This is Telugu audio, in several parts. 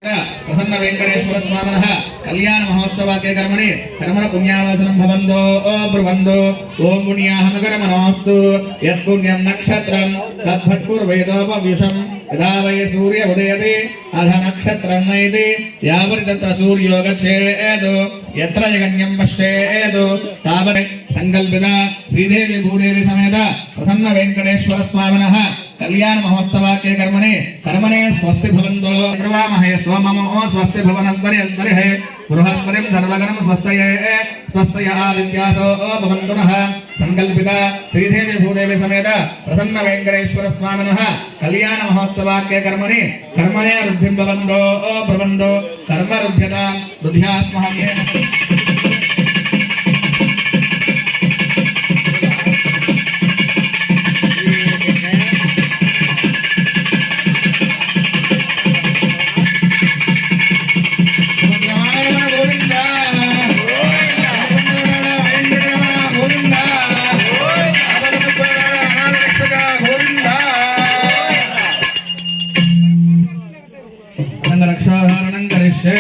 प्रसन्न वेंकटेश्वर स्वामिनः कल्याण महोत्सवाके कर्मणि कर्मण पुण्यावाचनं भवन्तो ब्रुवन्तो ओम पुण्याहमकर्मणोऽस्तु यत्पुण्यं नक्षत्रं तद्भट्कुर्वेदोपव्युषं यदा वै सूर्य उदयते अध नक्षत्रं नयति यावत् तत्र सूर्यो गच्छेत् यत्र जगन्यं पश्येत् तावत् संकल्पिता श्रीदेवी भूदेवी समेत प्रसन्न वेंकटेश्वर स्वामिनः कल्याण महोत्सवाके कर्मणे स्वस्ति भवन्तो निर्वामहे स्वममो स्वस्ति भवनस्परिः बृहस्पतिं सर्वगणं स्वस्तये आदित्यासो भवन्तुनः संकल्पिता श्रीदेवी भूदेवी समेत प्रसन्न वेंकटेश्वर स्वामिनः कल्याण महोत्सवाके कर्मणे रुद्धिं भवन्तो ब्रुवन्तो कर्म रुध्यता रुध्यास्महे रक्षाधारणं करिष्ये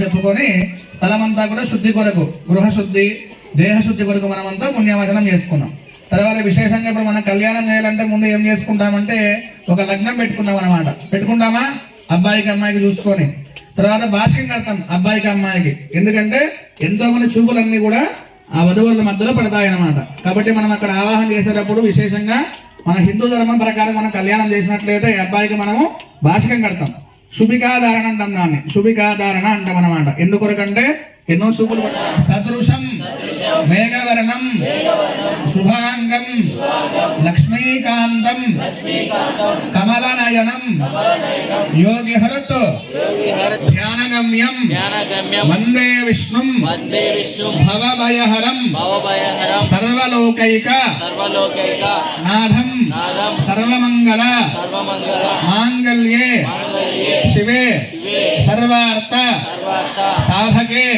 చెప్పుకొని స్థలమంతా కూడా శుద్ధి కొరకు గృహ శుద్ధి దేహ శుద్ధి కొరకు మనమంతా పుణ్యవచనం చేసుకున్నాం. తర్వాత విశేషంగా ఇప్పుడు మనం కళ్యాణం చేయాలంటే ముందు ఏం చేసుకుంటామంటే ఒక లగ్నం పెట్టుకుంటాం అన్నమాట. పెట్టుకుంటామా అబ్బాయికి అమ్మాయికి చూసుకొని, తర్వాత భాష్యం కడతాం అబ్బాయికి అమ్మాయికి. ఎందుకంటే ఎంతో మంది చూపులన్నీ కూడా ఆ వధువుల మధ్యలో పడతాయన్నమాట. కాబట్టి మనం అక్కడ ఆవాహన చేసేటప్పుడు విశేషంగా మన హిందూ ధర్మం ప్రకారం మనం కళ్యాణం చేసినట్లయితే అబ్బాయికి మనము భాషకం కడతాం. శుభికాధారణ అంటాం, దాన్ని శుభికాధారణ అంటాం అన్నమాట. ఎందుకొరకంటే ఎన్నో చూపులు సదృశం మేఘవర్ణం శుభాంగం లక్ష్మీకాంతం కమలనయనం యోగిహరత్ ధ్యానగమ్యం వందే విష్ణుం భవభయహరం సర్వలోకైక నాథం సర్వమంగళ మాంగళ్యే శివే సర్వార్థ సాధకే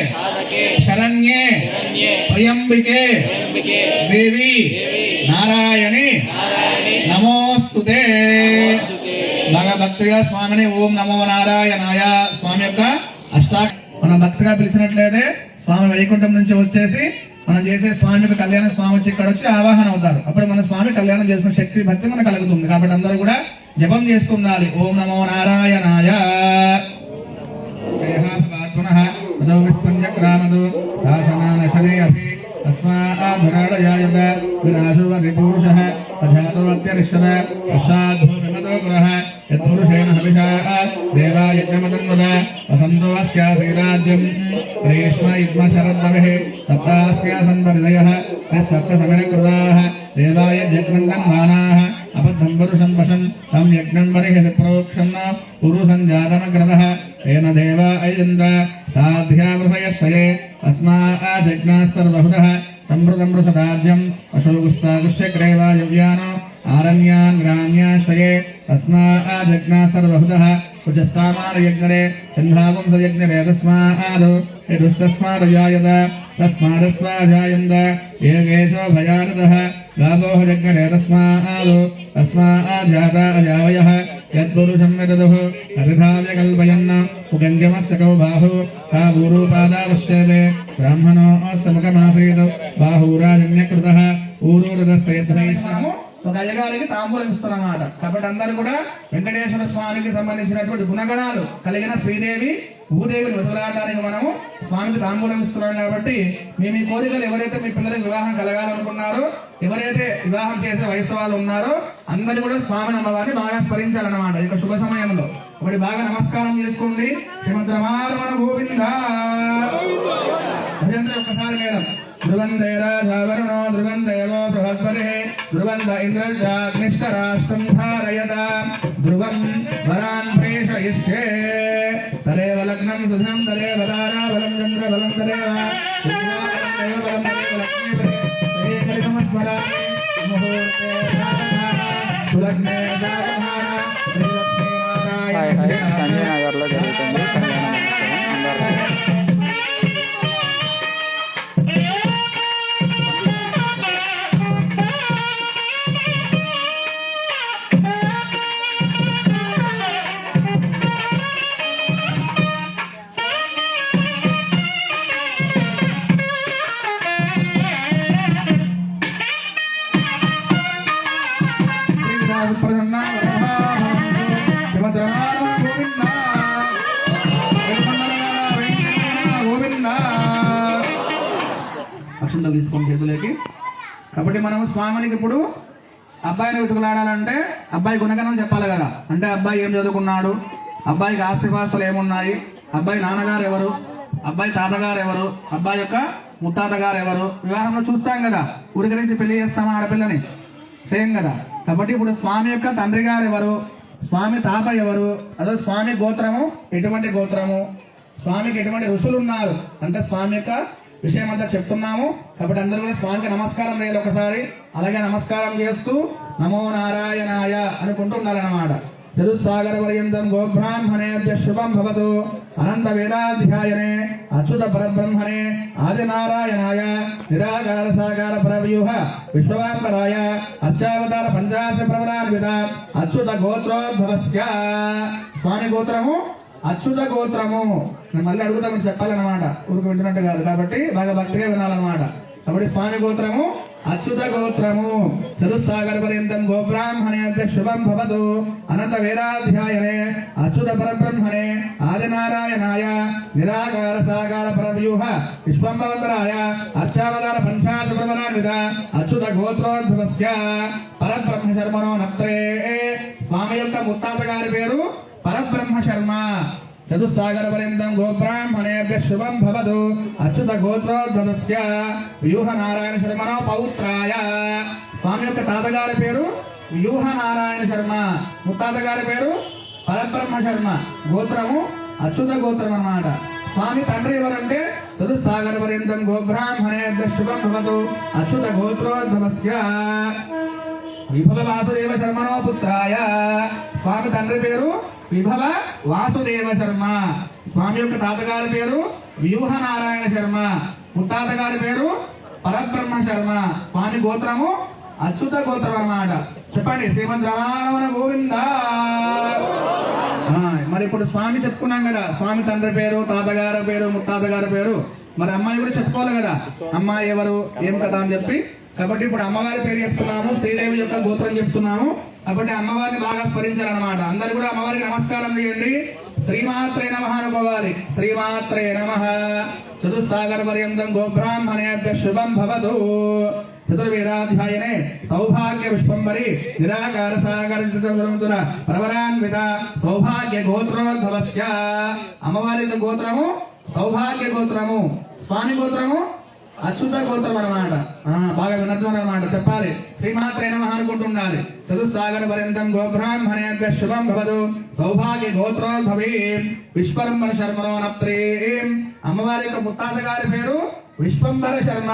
శరణ్యే త్రయంబికే దేవి నారాయణి నమోస్తుతే. బాగా భక్తిగా స్వామిని ఓం నమో నారాయణాయ స్వామి యొక్క మనం భక్తిగా పిలిచినట్లయితే స్వామి వైకుంఠం నుంచి వచ్చేసి మనం చేసే స్వామి యొక్క కళ్యాణ స్వామి వచ్చి ఇక్కడ వచ్చి ఆవాహన అవుతారు. అప్పుడు మన స్వామి కళ్యాణం చేసిన శక్తి భక్తి మనకు కలుగుతుంది. కాబట్టి అందరూ కూడా జపం చేసుకుండాలి. ఓం నమో నారాయణాయ విస్పంజక్రామదు శాసనానశనే అభి తస్మాధరాడయాయత విరాశువరిపురుషః సజాతోత్యరిష్యత పశ్చాద్ధో విమతో పురః యత్పురుషేణ హవిషా దేవాయజ్ఞమతన్వద వసంతో అస్యాసీరాజ్యం గ్రీష్మ యుగ్మ శరద్భవిః సప్తాస్యాసన్ పరిదయః సప్తసమిరకృతాః దేవాయజ్ఞందన్మానాః అబద్ధం పురుషం వశం తం యజ్ఞం బర్హిః ప్రోక్షన్న పురుషం జాతమగ్రదః తేన దేవా అయంత సాధ్యావృహయశ్చయే తస్మాజ్ఞాః సర్వహుతః సంవృతం వృషదాజ్యం అశోగుస్తాగుష్యక్రేవాయవ్యానో ఆరణ్యాన్ గ్రామ్యాశ్రయే తస్మాజ్ఞాః సర్వహుతః కుజస్థామానయజ్ఞరే చంద్రావంసయజ్ఞరే తస్మాద్ యదుస్తస్మాదజాయత తస్మాదస్మాజాయంత ఏకేశో భయానతః గావో యజ్ఞరే తస్మాజ్జాత అజావయః యత్పురుషం యదదుః అభిధావ్యకల్పయన్న ఉగంగమస్య కౌ బాహు కాభూరూపాదావశ్యతే బ్రాహ్మణో సముఖమాసీత్ బాహూరాజన్యకృతః ఊరూరదస్యైత్రైష్ణము ఒక అయ్యగారికి తాంబూలం ఇస్తున్నమాట. కాబట్టి అందరూ కూడా వెంకటేశ్వర స్వామికి సంబంధించినటువంటి గుణగణాలు కలిగిన శ్రీదేవి భూదేవిని వెతులాడడానికి మనము స్వామికి తాంబూలం ఇస్తున్నాం. కాబట్టి మీ మీ కోరికలు ఎవరైతే మీ పిల్లలకు వివాహం కలగాలనుకున్నారో, ఎవరైతే వివాహం చేసే వయసు వాళ్ళు ఉన్నారో అందరూ కూడా స్వామిని అమ్మవారిని బాగా స్మరించాలన్నమాట ఈ శుభ సమయంలో. ఒకటి బాగా నమస్కారం చేసుకోండి. శ్రీమంత రమారమణ గోవింద భజంత్రి ఒక్కసారి మేడం. ధ్రువందే రాధావరుణో ధ్రువందేవో బృహస్పతి ధ్రువంద ఇంద్రజాగ్నిష్ట రాష్ట్రం ధారయత ధ్రువం వరాన్ ప్రేషయిష్యే తదేవ లగ్నం సుధం తదేవ తారా బలం చంద్ర బలం తదేవ బలం తదేవ లక్ష్మీ ముహూర్తే సులగ్నే సంజయ్ నగర్ లో జరుగుతుంది కళ్యాణ మహోత్సవం. అందరూ అక్షంతలు తీసుకోండి చేతులకి. కాబట్టి మనం స్వామినికి ఇప్పుడు అబ్బాయిని వెతుకులాడాలంటే అబ్బాయి గుణగణం చెప్పాలి కదా. అంటే అబ్బాయి ఏం చదువుకున్నాడు, అబ్బాయికి ఆస్తిపాస్తులు ఏమున్నాయి, అబ్బాయి నాన్నగారు ఎవరు, అబ్బాయి తాతగారు ఎవరు, అబ్బాయి యొక్క ముత్తాత గారు ఎవరు, వివాహంలో చూస్తాం కదా. ఊరికి నుంచి పెళ్లి చేస్తామా ఆడపిల్లని, చేయం కదా. కాబట్టి ఇప్పుడు స్వామి యొక్క తండ్రి గారు ఎవరు, స్వామి తాత ఎవరు, అదే స్వామి గోత్రము ఎటువంటి గోత్రము, స్వామికి ఎటువంటి ఋషులు ఉన్నారు అంటే స్వామి యొక్క విషయం అంతా చెప్తున్నాము. కాబట్టి అందరూ కూడా స్వామికి నమస్కారం చేయాలి ఒకసారి. అలాగే నమస్కారం చేస్తూ నమో నారాయణాయ అనుకుంటూ ఉండాలన్నమాట. చతుస్సాగర పర్యంతం గోబ్రాహ్మణేభ్య శుభం భవతు అనంత వేదాధ్యాయనే అచ్యుత పరబ్రహ్మణే ఆదినారాయణాయ నిరాకార సాకార పరవ్యూహ విశ్వవాంతరాయ అర్చావతార పంచాశ ప్రవరాన్విత అచ్యుత గోత్రోద్భవస్య. స్వామి గోత్రము అచ్యుత గోత్రము. నేను మళ్ళీ అడుగుతామని చెప్పాలన్నమాట, ఊరికి వింటున్నట్టు కాదు. కాబట్టి బాగా భక్తిగా వినాలన్నమాట. కాబట్టి స్వామి గోత్రము అచ్యుత గోత్రము. చతుస్సాగర పర్యంతం గోబ్రాహ్మణేభ్య శుభం భవతు అనంత వేదాధ్యాయనే అచ్యుత పరబ్రహ్మణే ఆదినారాయణాయ నిరాకార సాకార పరవ్యూహ విశ్వంభవంతరాయ అర్చావతార పంచాశ ప్రవరాన్విత అచ్యుత గోత్రోద్భవస్య పరబ్రహ్మ శర్మణో నత్రే. స్వామి యొక్క ముత్తాత గారి పేరు పరబ్రహ్మ శర్మ. చతుస్సాగర పర్యంతం గోబ్రాహ్మణేభ్య శుభం భవతు అచ్యుత గోత్రోద్భవస్య వ్యూహ నారాయణ శర్మనో పౌత్రాయ. స్వామి యొక్క తాతగారి పేరు వ్యూహ నారాయణ శర్మ, ముత్తాత గారి పేరు పరబ్రహ్మ శర్మ, గోత్రము అచ్యుత గోత్రం అన్నమాట. స్వామి తండ్రి ఎవరంటే చతుస్సాగర పర్యంతం గోబ్రాహ్మణేభ్య శుభం భవతు అచ్యుత గోత్రోద్భవస్య విభవ వాసుదేవ శర్మనో పుత్రాయ. స్వామి తండ్రి పేరు విభవ వాసుదేవ శర్మ, స్వామి యొక్క తాతగారి పేరు వ్యూహ నారాయణ శర్మ, ముత్తాత గారి పేరు పరబ్రహ్మ శర్మ, స్వామి గోత్రము అచ్యుత గోత్రం అన్నమాట. చెప్పండి శ్రీమద్ రమారమణ గోవింద. మరి ఇప్పుడు స్వామి చెప్పుకున్నాం కదా, స్వామి తండ్రి పేరు, తాతగారి పేరు, ముత్తాత గారి పేరు. మరి అమ్మాయి కూడా చెప్పుకోవాలి కదా, అమ్మాయి ఎవరు ఏం కదా అని చెప్పి. కాబట్టి ఇప్పుడు అమ్మవారి పేరు చెప్తున్నాము, శ్రీదేవి యొక్క గోత్రం చెప్తున్నాము. కాబట్టి అమ్మవారిని బాగా స్మరించాలన్నమాట. అందరు కూడా అమ్మవారికి నమస్కారం చేయండి. శ్రీమాత్రే నమః అనుకోవాలి. శ్రీమాత్రే నమః. చతుస్సాగర పర్యంతం గోబ్రాహ్మణేభ్య శుభం భవతు. చతుర్వేదాధ్యాయనే సౌభాగ్య పుష్పంబరి నిరాకార సాగర చతుర్వృతుల ప్రవరాన్విత సౌభాగ్య గోత్రోద్భవస్య. అమ్మవారి యొక్క గోత్రము సౌభాగ్య గోత్రము, స్వామి గోత్రము అచ్యుత గోత్రం అన్నమాట. బాగా వినర్థం అన్నమాట, చెప్పాలి. శ్రీమాత్రే నమః అనుకుంటుండాలి. చతుస్సాగర పర్యంతం గోబ్రాహ్మణేభ్య శుభం భవతు సౌభాగ్య గోత్రోద్భవీ విశ్వంభర శర్మనో నప్త్రీం. అమ్మవారి యొక్క ముత్తాత గారి పేరు విశ్వంభర శర్మ.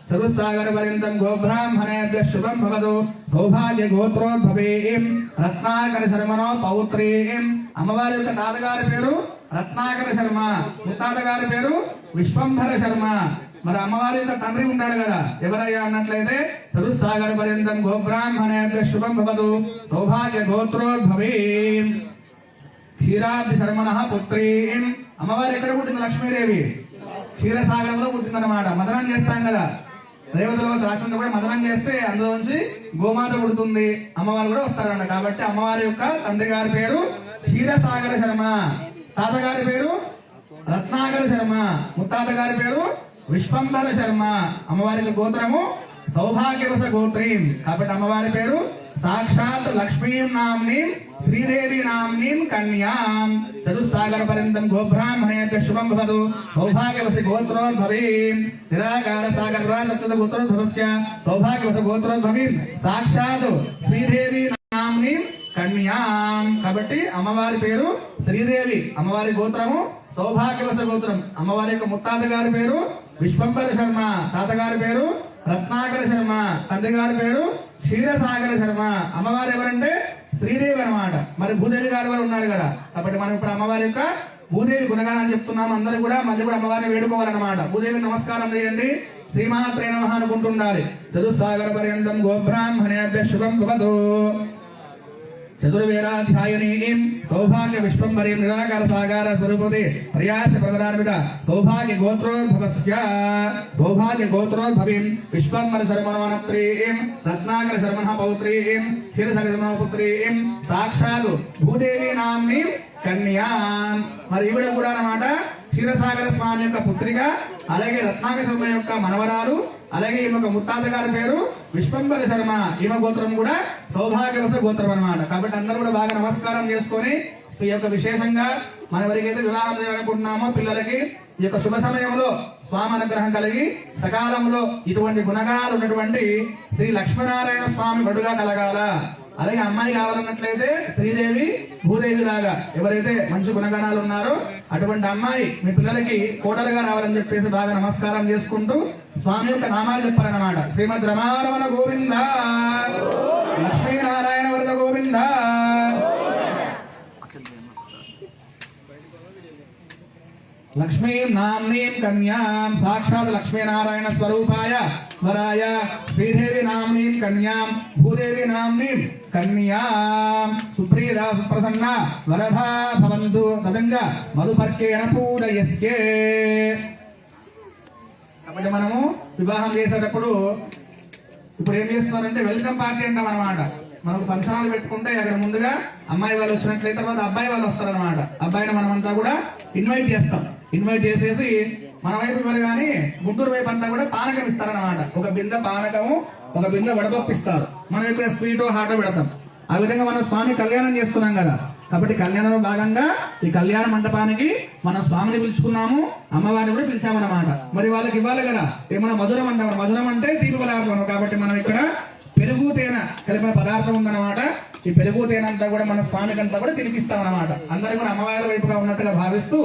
చతుస్సాగర పర్యంతం గోబ్రాహ్మణేభ్య శుభం భవతు సౌభాగ్య గోత్రోద్భవీం రత్నాకర శర్మనో పౌత్రీం. అమ్మవారి యొక్క తాతగారి పేరు రత్నాకర శర్మ, ముత్తాత గారి పేరు విశ్వంభర శర్మ. మరి అమ్మవారి యొక్క తండ్రి ఉన్నాడు కదా, ఎవరయ్యా అన్నట్లయితే చతుస్సాగర పర్యంతం గోబ్రాహ్మణేభ్య శుభం భవతు సౌభాగ్య గోత్రోద్భవీం క్షీరాబ్ది శర్మణ పుత్రీం. అమ్మవారు ఎక్కడ పుట్టింది? లక్ష్మీదేవి క్షీరసాగరంలో పుట్టిందన్నమాట. మదనం చేస్తాం కదా, రేవతిలో రాష్ట్రంలో కూడా మదనం చేస్తే అందులో నుంచి గోమాత పుడుతుంది, అమ్మవారు కూడా వస్తారన్న. కాబట్టి అమ్మవారి యొక్క తండ్రి గారి పేరు క్షీరసాగర శర్మ, తాతగారి పేరు రత్నాకర శర్మ, ముత్తాత గారి పేరు విశ్వంబర శర్మ. అమ్మవారికి గోత్రము సౌభాగ్యవస గోత్రీం. కాబట్టి అమ్మవారి పేరు సాక్షాత్ లక్ష్మీం నామ్నీం శ్రీదేవి నామ్నీం కన్యాం చతుస్సాగర పర్యంతం గోబ్రాహ్మణేభ్య శుభం భవతు సౌభాగ్యవసి గోత్రోద్భవీం నిరాకార సాగర రాజ గోత్రోద్భవస్య సౌభాగ్యవస గోత్రోద్భవీం సాక్షాత్ శ్రీదేవి నామ్నీం కన్యాం. కాబట్టి అమ్మవారి పేరు శ్రీదేవి, అమ్మవారి గోత్రము సౌభాగ్యవస గోత్రం. అమ్మవారి యొక్క ముత్తాత గారి పేరు విశ్వంబర శర్మ, తాతగారి పేరు రత్నాకర శర్మ, తండ్రి గారి పేరు క్షీరసాగర శర్మ. అమ్మవారు ఎవరంటే శ్రీదేవి అన్నమాట. మరి భూదేవి గారు కూడా ఉన్నారు కదా. కాబట్టి మనం ఇప్పుడు అమ్మవారి యొక్క భూదేవి గుణగానాన్ని చెప్తున్నాము. అందరూ కూడా మళ్ళీ కూడా అమ్మవారిని వేడుకోవాలన్నమాట. భూదేవి నమస్కారం చేయండి, శ్రీమాత్రే నమః అనుకుంటుండాలి. చతుస్సాగర పర్యంతం గోబ్రాహ్మణేభ్య శుభం భవతు చతుర్వేదాధ్యాయనీం సౌభాగ్య విశ్వంబరీం నిరాకార సాగార స్వరూపదే ప్రయాస ప్రవరాన్విత సౌభాగ్య గోత్రోద్భవస్య సౌభాగ్య గోత్రోద్భవీం విశ్వంబర శర్మణోనప్రీం రత్నాకర శర్మణ పౌత్రీం క్షీరసాగర శర్మణ పుత్రీం సాక్షాత్ భూదేవి నామ్నీం కన్యాం. మరి ఈవిడ కూడా అన్నమాట క్షీరసాగర స్వామి యొక్క పుత్రిక, అలాగే రత్నాకర శర్మ యొక్క మనవరాలు, అలాగే ఈమె ముత్తాత గారి పేరు విశ్వంబర శర్మ. ఈమె గోత్రం కూడా సౌభాగ్యవస గోత్రం అన్నమాట. కాబట్టి అందరూ కూడా బాగా నమస్కారం చేసుకొని ఈ యొక్క విశేషంగా మనం ఎవరికైతే వివాహం చేయాలనుకుంటున్నామో పిల్లలకి ఈ యొక్క శుభ సమయంలో స్వామి అనుగ్రహం కలిగి సకాలంలో ఇటువంటి గుణగాలు ఉన్నటువంటి శ్రీ లక్ష్మీనారాయణ స్వామి బడుగా కలగాల. అలాగే అమ్మాయి కావాలన్నట్లయితే శ్రీదేవి భూదేవి లాగా ఎవరైతే మంచి గుణగణాలు ఉన్నారో అటువంటి అమ్మాయి మీ పిల్లలకి కోడలుగా రావాలని చెప్పేసి బాగా నమస్కారం చేసుకుంటూ స్వామి యొక్క నామాలు చెప్పారన్నమాట. శ్రీమద్ రమారమణ గోవింద, లక్ష్మీనారాయణ వరద గోవింద. లక్ష్మీం నామ్నీం కన్యాం సాక్షాత్ లక్ష్మీనారాయణ స్వరూపాయ వరాయ శ్రీదేవి నామ్నీం కన్యాం భూదేవి నామ్నీం కన్యాం సుప్రీరా సుప్రసన్న వరదా భవంతు తదంగా మధుపర్కేణ పూజయస్యే. కాబట్టి మనము వివాహం చేసేటప్పుడు ఇప్పుడు ఏం చేస్తున్నారంటే వెల్కమ్ పార్టీ అంటాం అన్నమాట. మనకు ఫంక్షనాలు పెట్టుకుంటే అక్కడ ముందుగా అమ్మాయి వాళ్ళు వచ్చినట్లయితే తర్వాత అబ్బాయి వాళ్ళు వస్తారనమాట. అబ్బాయిని మనమంతా కూడా ఇన్వైట్ చేస్తాం. ఇన్వైట్ చేసేసి మన వైపు ఇవ్వరు కానీ గుంటూరు వైపు అంతా కూడా పానకం ఇస్తారనమాట. ఒక బిందె పానకము, ఒక బిందె వడపప్పు ఇస్తారు. మనం ఇక్కడ స్వీటో హాటో పెడతాం. ఆ విధంగా మనం స్వామి కళ్యాణం చేస్తున్నాం కదా. కాబట్టి కళ్యాణంలో భాగంగా ఈ కళ్యాణ మండపానికి మనం స్వామిని పిలుచుకున్నాము, అమ్మవారిని కూడా పిలిచామన్నమాట. మరి వాళ్ళకి ఇవ్వాలి కదా. ఏమన్నా మధురం అంటాం. మధురం అంటే తీపి పదార్థం. కాబట్టి మనం ఇక్కడ పెరుగు తేనె కలిపిన పదార్థం ఉందన్నమాట. ఈ పెరుగు తేనె అంతా కూడా మన స్వామికి అంతా కూడా తినిపిస్తాం అన్నమాట. అందరూ కూడా అమ్మవారి వైపుగా ఉన్నట్టుగా భావిస్తూ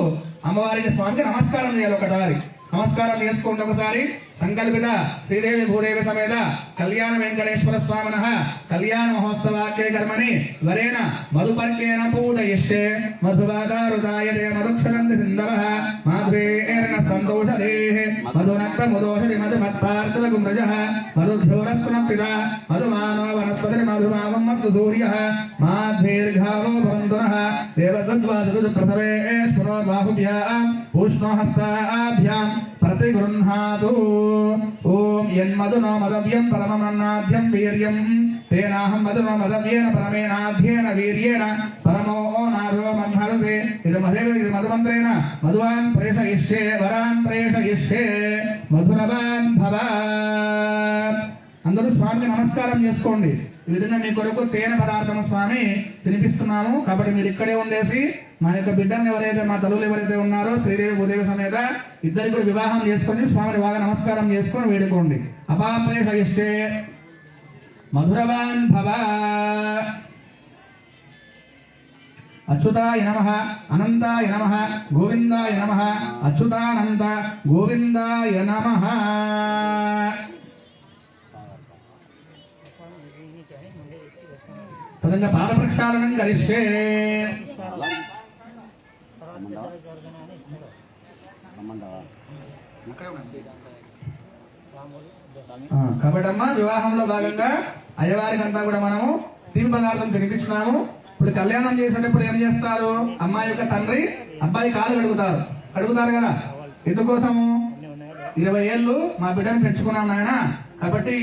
అమ్మవారికి స్వామికి నమస్కారం చేయాలి. ఒకసారి నమస్కారం చేసుకోండి. ఒకసారి సంకల్పిత శ్రీదేవి భూదేవి సమేత కళ్యాణ వెంకటేశ్వర స్వామినః కళ్యాణ మహోత్సవాఖ్యే కర్మణి వరేణ మధుపర్కేణ పూజయిష్యే మధువాదారుదాయతే మధుక్షరంతి సింధవః మాధ్వేర్ణ సంతోషదేః మధునక్త ముదోషి మధుమత్పార్థివ గుమ్రజః మధుధ్యోరస్కునప్పిత మధుమానో వనస్పతి మధుమావం మత్తు సూర్యః మాధ్వేర్ఘావో భవంతునః దేవసద్వాసుదు ప్రసవే స్పురో బాహుభ్యాం పూష్ణో హస్తాభ్యాం प्रतिगृह्णातु ओम यन्मधुनो मदव्यं परममन्नाद्यं वीर्यं तेनाहं मधुनो मदव्येन परमेनाद्येन वीर्येण परमो नारो मन्हरते मधुमन्त्रेण मधुवान् प्रेषयिष्ये वरान् प्रेषयिष्ये मधुरवान् भव. అందరూ స్వామికి నమస్కారం చేసుకోండి. ఈ విధంగా మీ కొరకు తేనె పదార్థం స్వామి తినిపిస్తున్నాము. కాబట్టి మీరు ఇక్కడే ఉండేసి మా యొక్క బిడ్డను ఎవరైతే మా తల్లులు ఎవరైతే ఉన్నారో శ్రీదేవి భూదేవి సమేత ఇద్దరికి కూడా వివాహం చేసుకొని స్వామిని బాగా నమస్కారం చేసుకొని వేడుకోండి. అపాప్రేషయిష్టే మధురవాన్ భవ. అచ్యుతాయ నమః అనంతాయ నమః గోవిందాయ నమః అచ్యుతానంత గోవిందాయ నమః. తదంగా పాద ప్రక్షాళనం కరిష్యే. కాబట్టి అమ్మ వివాహంలో భాగంగా అయ్యవారికి అంతా కూడా మనము తీపి పదార్థం తినిపించినాము. ఇప్పుడు కళ్యాణం చేసేటప్పుడు ఏం చేస్తారు? అమ్మాయి యొక్క తండ్రి అబ్బాయి కాలు కడుగుతారు కదా. ఎందుకోసము? 20 ఏళ్ళు మా బిడ్డను పెంచుకున్నాం నాయన, కాబట్టి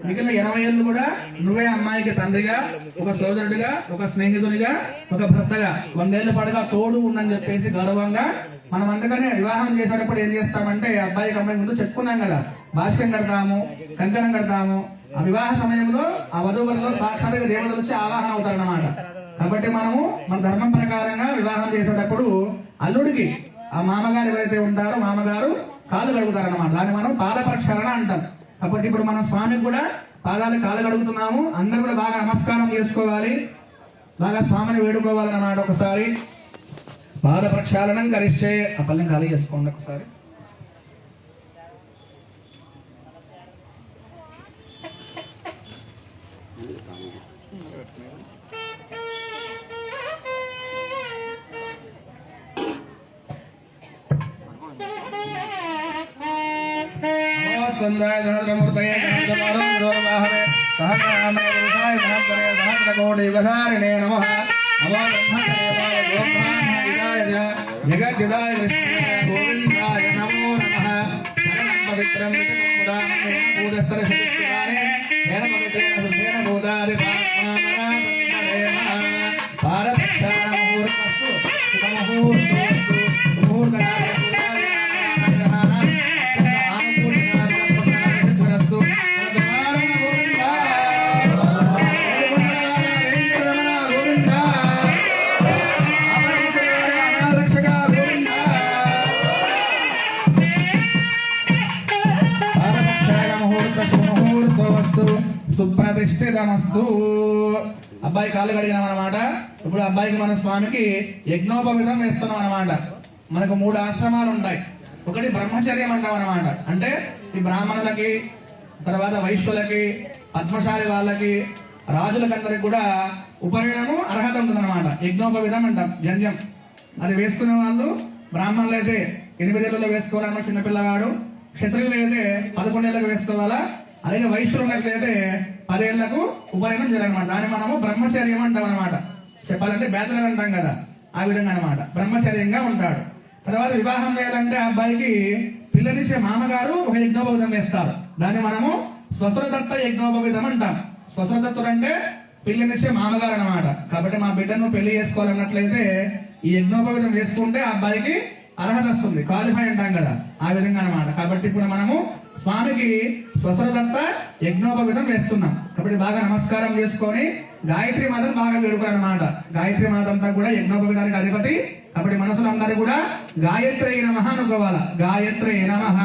మిగిలిన 80 ఏళ్ళు కూడా నువ్వే అమ్మాయికి తండ్రిగా, ఒక సోదరుడిగా, ఒక స్నేహితునిగా, ఒక భర్తగా 100 ఏళ్ల పాటుగా తోడు ఉందని చెప్పేసి గౌరవంగా మనం అందుకనే వివాహం చేసేటప్పుడు ఏం చేస్తామంటే అబ్బాయికి అమ్మాయి ముందు చెప్పుకున్నాం కదా, భాష్యం కడతాము, కంకణం కడతాము. ఆ వివాహ సమయంలో ఆ వధువులలో సాక్షాత్తుగా దేవతలు వచ్చి ఆవాహన అవుతారన్నమాట. కాబట్టి మనము మన ధర్మం ప్రకారంగా వివాహం చేసేటప్పుడు అల్లుడికి ఆ మామగారు ఎవరైతే ఉంటారో మామగారు కాలు కడుగుతారన్నమాట. దాన్ని మనం పాద ప్రక్షాళన అంటాం. కాబట్టి ఇప్పుడు మనం స్వామికి కూడా పాదాలు కాలు కడుగుతున్నాము. అందరూ కూడా బాగా నమస్కారం చేసుకోవాలి, బాగా స్వామిని వేడుకోవాలన్నమాట. ఒకసారి పాద ప్రక్షాళనం కరిస్తే ఆ పల్లెం ఖాళీ చేసుకోండి ఒకసారి. सहस्रमूर्तये सहस्रवाहवे सहस्रनामे पुरुषाय सहस्रे सहस्रकोटियुगधारिणे नमः। नमो ब्रह्मदेवाय गोब्राह्मणाय जगद्युदाय विष्णुवे गोविन्दाय नमो नमः। शरणं पवित्रं विष्णुमुदाने पूजस्तरशुष्टिकाने येन पवित्रेण शुद्धेन गोदारि पात्मामरावन्दनेमः। पारप्रक्षालमुहूर्तस्तु शुभमुहूर्तोऽस्तु मुहूर्तकाले సుప్రతిష్ఠితమస్తు. అబ్బాయి కాళ్ళు కడిగినాం అనమాట. ఇప్పుడు అబ్బాయికి మన స్వామికి యజ్ఞోపవితం వేస్తున్నాం అనమాట. మనకు 3 ఆశ్రమాలు ఉంటాయి. ఒకటి బ్రహ్మచర్యం అంటాం అనమాట. అంటే ఈ బ్రాహ్మణులకి, తర్వాత వైశ్యులకి, పద్మశాలి వాళ్ళకి, రాజులకందరికి కూడా ఉపనయనము అర్హత ఉంటుందన్నమాట. యజ్ఞోపవితం అంటాం, జంజం. అది వేసుకునే వాళ్ళు బ్రాహ్మణులు అయితే 8 ఏళ్ళలో వేసుకోవాలన్న చిన్నపిల్లవాడు, క్షత్రియులు అయితే 11 ఏళ్ళకు వేసుకోవాలా, అలాగే వైశ్యులు ఉన్నట్లయితే 10 ఏళ్లకు ఉపనయనం చేయాలన్నమాట. దాన్ని మనము బ్రహ్మచర్యం అంటాం అనమాట. చెప్పాలంటే బ్యాచులర్ అంటాం కదా, ఆ విధంగా అనమాట. బ్రహ్మచర్యంగా ఉంటాడు. తర్వాత వివాహం చేయాలంటే ఆ అబ్బాయికి పిల్లనిచ్చే మామగారు ఒక యజ్ఞోపవితం వేస్తారు. దాన్ని మనము స్వసురదత్త యజ్ఞోపవితం అంటాం. స్వసురదత్తుడు అంటే పిల్లనిచ్చే మామగారు అనమాట. కాబట్టి మా బిడ్డను పెళ్లి చేసుకోవాలన్నట్లయితే ఈ యజ్ఞోపవితం వేసుకుంటే ఆ అబ్బాయికి అర్హత వస్తుంది, క్వాలిఫై అంటాం కదా, ఆ విధంగా అనమాట. కాబట్టి ఇప్పుడు మనము స్వామికి స్వసురదత్త యజ్ఞోపవితం వేస్తున్నాం. కాబట్టి బాగా నమస్కారం చేసుకొని గాయత్రి మాతను బాగా వేడుకోవాలన్నమాట. గాయత్రి మాత అంతా కూడా యజ్ఞోపవితానికి అధిపతి. కాబట్టి మనసులో అందరూ కూడా గాయత్రి నమః అనుకోవాలా. గాయత్రి నమః.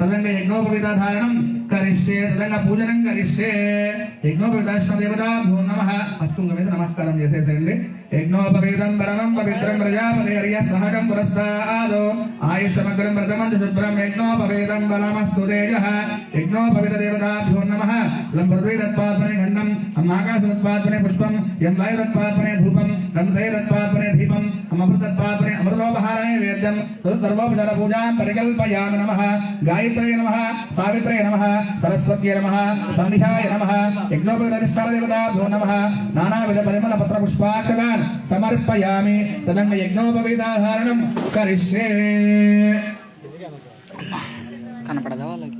తదంగా యజ్ఞోపవిత ధారణం కరిష్టే, తదంగా పూజనం కరిష్టే. యజ్ఞోపవితాశ్రమ దేవతాభ్యో నమః. అస్తుంగ మీద నమస్కారం చేసేసేయండి. యజ్ఞోపవీతం పరమం పవిత్రం ప్రజాపతి హరియ సహజం పురస్తాదో ఆయుష్మగ్రం వ్రతమంత శుభ్రం యజ్ఞోపవీతం బలమస్తు తేజః. యజ్ఞోపవిత దేవతాభ్యో నమః. లం పృథ్వీ తత్పాత్మనే ఖండం, అమ్మాకాశ తత్పాత్మనే పుష్పం, యం వాయు తత్పాత్మనే ధూపం, గంధే తత్పాత్మనే దీపం, అమృత తత్పాత్మనే అమృతోపహారాయ వేద్యం సర్వోపచార పూజాం పరికల్పయామి నమః. గాయత్రయ నమః, సావిత్రయ నమః, సరస్వత్యై నమః, సంధ్యాయ నమః. యజ్ఞోపవిత అధిష్టాన దేవతాభ్యో నమః. నానావిధ పరిమళ పత్ర పుష్పాక్షదాన్ సమర్పయామి. తదంగ యజ్ఞోపవీతాధారణం కరిష్యే. కనపడదా వాళ్ళకి?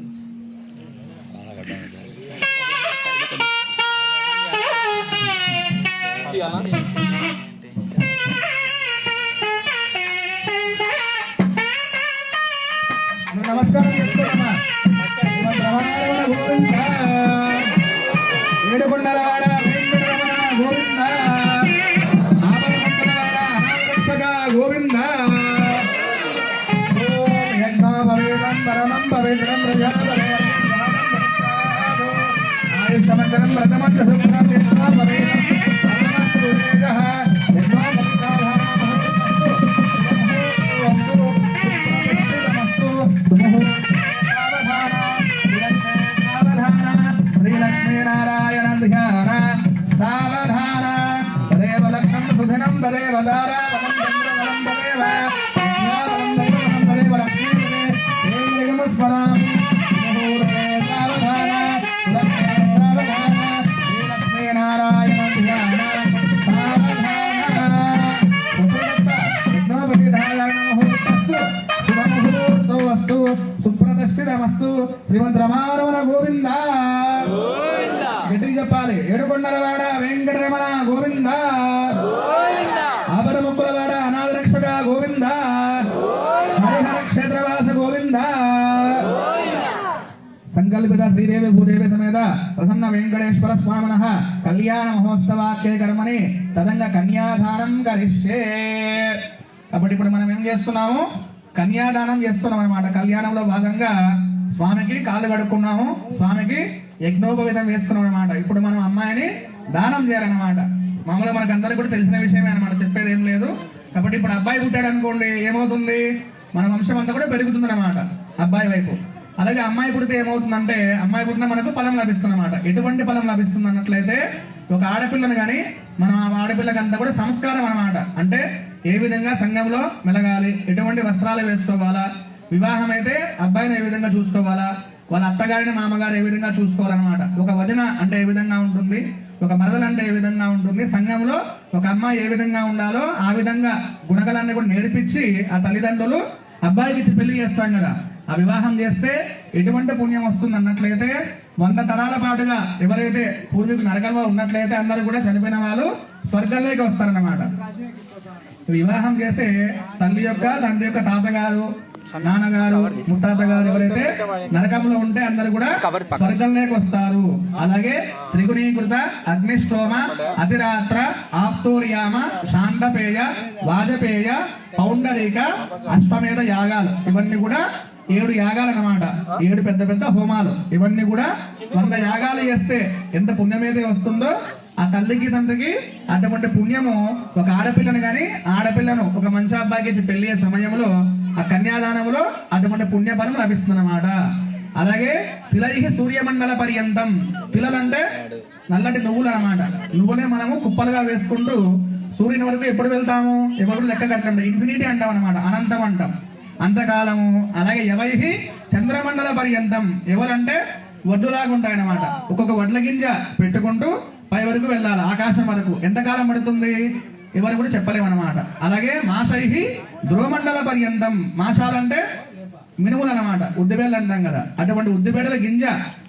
నమస్కారం చేసుకోమ్మా. ఏడుకొండలవాడ గోవింద, గోవింద. యజ్ఞోపవీతం పరమం పవిత్రం ఆయుష్మగ్రం వ్రతమంత శుభ్రం యజ్ఞోపవీతం శ్రీలక్ష్మీనారాయణ ధ్యాన సావధాన. తదేవ లక్ష్మం సుధనం తదేవ దారావనం చంద్రవనం తదేవ విద్యావనం దైవవనం తదేవ లక్ష్మీ స్మరాం. ముహూర్తే సావధాన, సులగ్నే సావధాన. శ్రీలక్ష్మీనారాయణ ధ్యాన సావధాన. యజ్ఞోపవీతాధారణ ముహూర్తస్తు శుభముహూర్తో అస్తు. సుప్రతిష్ఠిత సుస్థిరమస్తు శ్రీమంత్ రమారమణ గోవింద గట్టిగా చెప్పాలి. ఏడుకొండలవాడ వెంకటరమణ గోవింద, ఆపద ముక్కులవాడ అనాథ రక్షక గోవింద, హరిహర క్షేత్రవాస గోవింద. సంకల్పిత శ్రీదేవి భూదేవి సమేత ప్రసన్న వెంకటేశ్వర స్వామినః కళ్యాణ మహోత్సవాఖ్యే కర్మని తదంగ కన్యాదానం కరిష్యే. కాబట్టి ఇప్పుడు మనం ఏం చేస్తున్నాము? కన్యాదానం చేస్తున్నాం అనమాట. కళ్యాణంలో భాగంగా స్వామికి కాళ్ళు కడుక్కున్నాము, స్వామికి యజ్ఞోపవీతం వేసుకున్నాం అనమాట. ఇప్పుడు మనం అమ్మాయిని దానం చేయాలన్నమాట. మామూలుగా మనకు అందరికి కూడా తెలిసిన విషయమే అనమాట, చెప్పేది ఏం లేదు. కాబట్టి ఇప్పుడు అబ్బాయి పుట్టాడు అనుకోండి, ఏమవుతుంది? మన వంశం అంతా కూడా పెరుగుతుంది అనమాట అబ్బాయి వైపు. అలాగే అమ్మాయి పుడితే ఏమవుతుందంటే, అమ్మాయి పుట్టిన మనకు ఫలం లభిస్తుంది అనమాట. ఎటువంటి ఫలం లభిస్తుంది అన్నట్లయితే, ఒక ఆడపిల్లను కానీ మనం ఆ ఆడపిల్లకంతా కూడా సంస్కారం అనమాట. అంటే ఏ విధంగా సంఘంలో మెలగాలి, ఎటువంటి వస్త్రాలు వేసుకోవాలా, వివాహం అయితే అబ్బాయిని ఏ విధంగా చూసుకోవాలా, వాళ్ళ అత్తగారిని మామగారు ఏ విధంగా చూసుకోవాలన్నమాట. ఒక వదిన అంటే ఏ విధంగా ఉంటుంది, ఒక మరదలు అంటే ఏ విధంగా ఉంటుంది, సంఘంలో ఒక అమ్మాయి ఏ విధంగా ఉండాలో ఆ విధంగా గుణగలన్నీ కూడా నేర్పించి ఆ తల్లిదండ్రులు అబ్బాయికి ఇచ్చి పెళ్లి చేస్తాం కదా. ఆ వివాహం చేస్తే ఎటువంటి పుణ్యం వస్తుంది అన్నట్లయితే, 100 తరాల పాటుగా ఎవరైతే పూర్వీకులు నరకంలో ఉన్నట్లయితే అందరూ కూడా చనిపోయిన వాళ్ళు స్వర్గంలోకి వస్తారన్నమాట. వివాహం చేసే తల్లి యొక్క తండ్రి యొక్క తాతగారు, నాన్నగారు, ముత్తాతగారు ఎవరైతే నరకంలో ఉంటే అందరూ కూడా స్వర్గంలోకి వస్తారు. అలాగే త్రిగుణీకృత అగ్నిష్టోమ అతిరాత్ర ఆప్తోర్యామ శాంతపేయ వాజపేయ పౌండరీక అశ్వమేధ యాగాలు, ఇవన్నీ కూడా 7 యాగాలు అన్నమాట. 7 పెద్ద పెద్ద హోమాలు. ఇవన్నీ కూడా 100 యాగాలు చేస్తే ఎంత పుణ్యమైతే వస్తుందో ఆ తల్లికి తండ్రికి అటువంటి పుణ్యము ఒక ఆడపిల్లను గాని ఆడపిల్లను ఒక మంచి అబ్బాయికి పెళ్లి సమయంలో ఆ కన్యాదానంలో అటువంటి పుణ్యఫలం లభిస్తుంది అన్నమాట. అలాగే తిలైహి సూర్యమండల పర్యంతం, తిలలంటే నల్లటి నువ్వులు అన్నమాట. నువ్వులే మనము కుప్పలుగా వేసుకుంటూ సూర్యుని వరకు ఎప్పుడు వెళ్తాము, ఎవరు లెక్క కట్టండి, ఇన్ఫినిటీ అంటాం అనమాట, అనంతం అంటాం, అంతకాలము. అలాగే ఎవైహి చంద్రమండల పర్యంతం, ఎవరంటే వడ్డులాగా ఉంటాయన్నమాట. ఒక్కొక్క వడ్ల గింజ పెట్టుకుంటూ పై వరకు వెళ్ళాలి, ఆకాశం వరకు. ఎంతకాలం పడుతుంది ఎవరు కూడా చెప్పలేమన్నమాట. అలాగే మాషైహి ధ్రువమండల పర్యంతం, మాషాలంటే మినుములు అనమాట, ఉద్దిబేడలు అంటాం కదా. అటువంటి ఉద్దిబేడల గింజ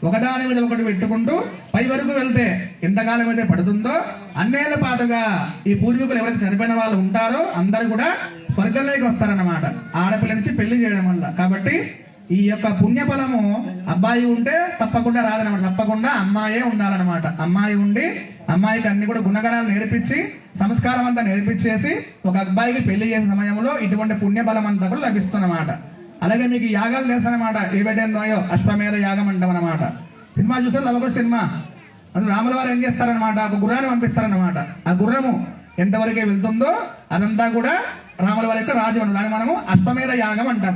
ఒకదాని మీద ఒకటి పెట్టుకుంటూ పై వరకు వెళ్తే ఎంతకాలం అయితే పడుతుందో అన్నేళ్ల పాటుగా ఈ పూర్వీకులు ఎవరైతే చనిపోయిన వాళ్ళు ఉంటారో అందరూ కూడా స్వర్గంలోకి వస్తారన్నమాట, ఆడపిల్ల నుంచి పెళ్లి చేయడం వల్ల. కాబట్టి ఈ యొక్క పుణ్యఫలము అబ్బాయి ఉంటే తప్పకుండా రాదనమాట, తప్పకుండా అమ్మాయే ఉండాలన్నమాట. అమ్మాయి ఉండి అమ్మాయికి అన్ని కూడా గుణగణాలు నేర్పించి సంస్కారం అంతా నేర్పించేసి ఒక అబ్బాయికి పెళ్లి చేసే సమయంలో ఇటువంటి పుణ్యఫలం అంతా కూడా లభిస్తుందన్నమాట. అలాగే మీకు యాగాలు చేస్తానమాట, ఏబెడ్డాయో అశ్వమేధ యాగం అంటాం అనమాట. సినిమా చూస్తే లవకుశ సినిమా, అది రాముల వారు ఏం చేస్తారనమాట, ఒక గుర్రాన్ని పంపిస్తారనమాట. ఆ గుర్రము ఎంతవరకే వెళ్తుందో అదంతా కూడా రాముల వారి యొక్క రాజు, దాన్ని మనము అశ్వమేధ యాగం అంటాం.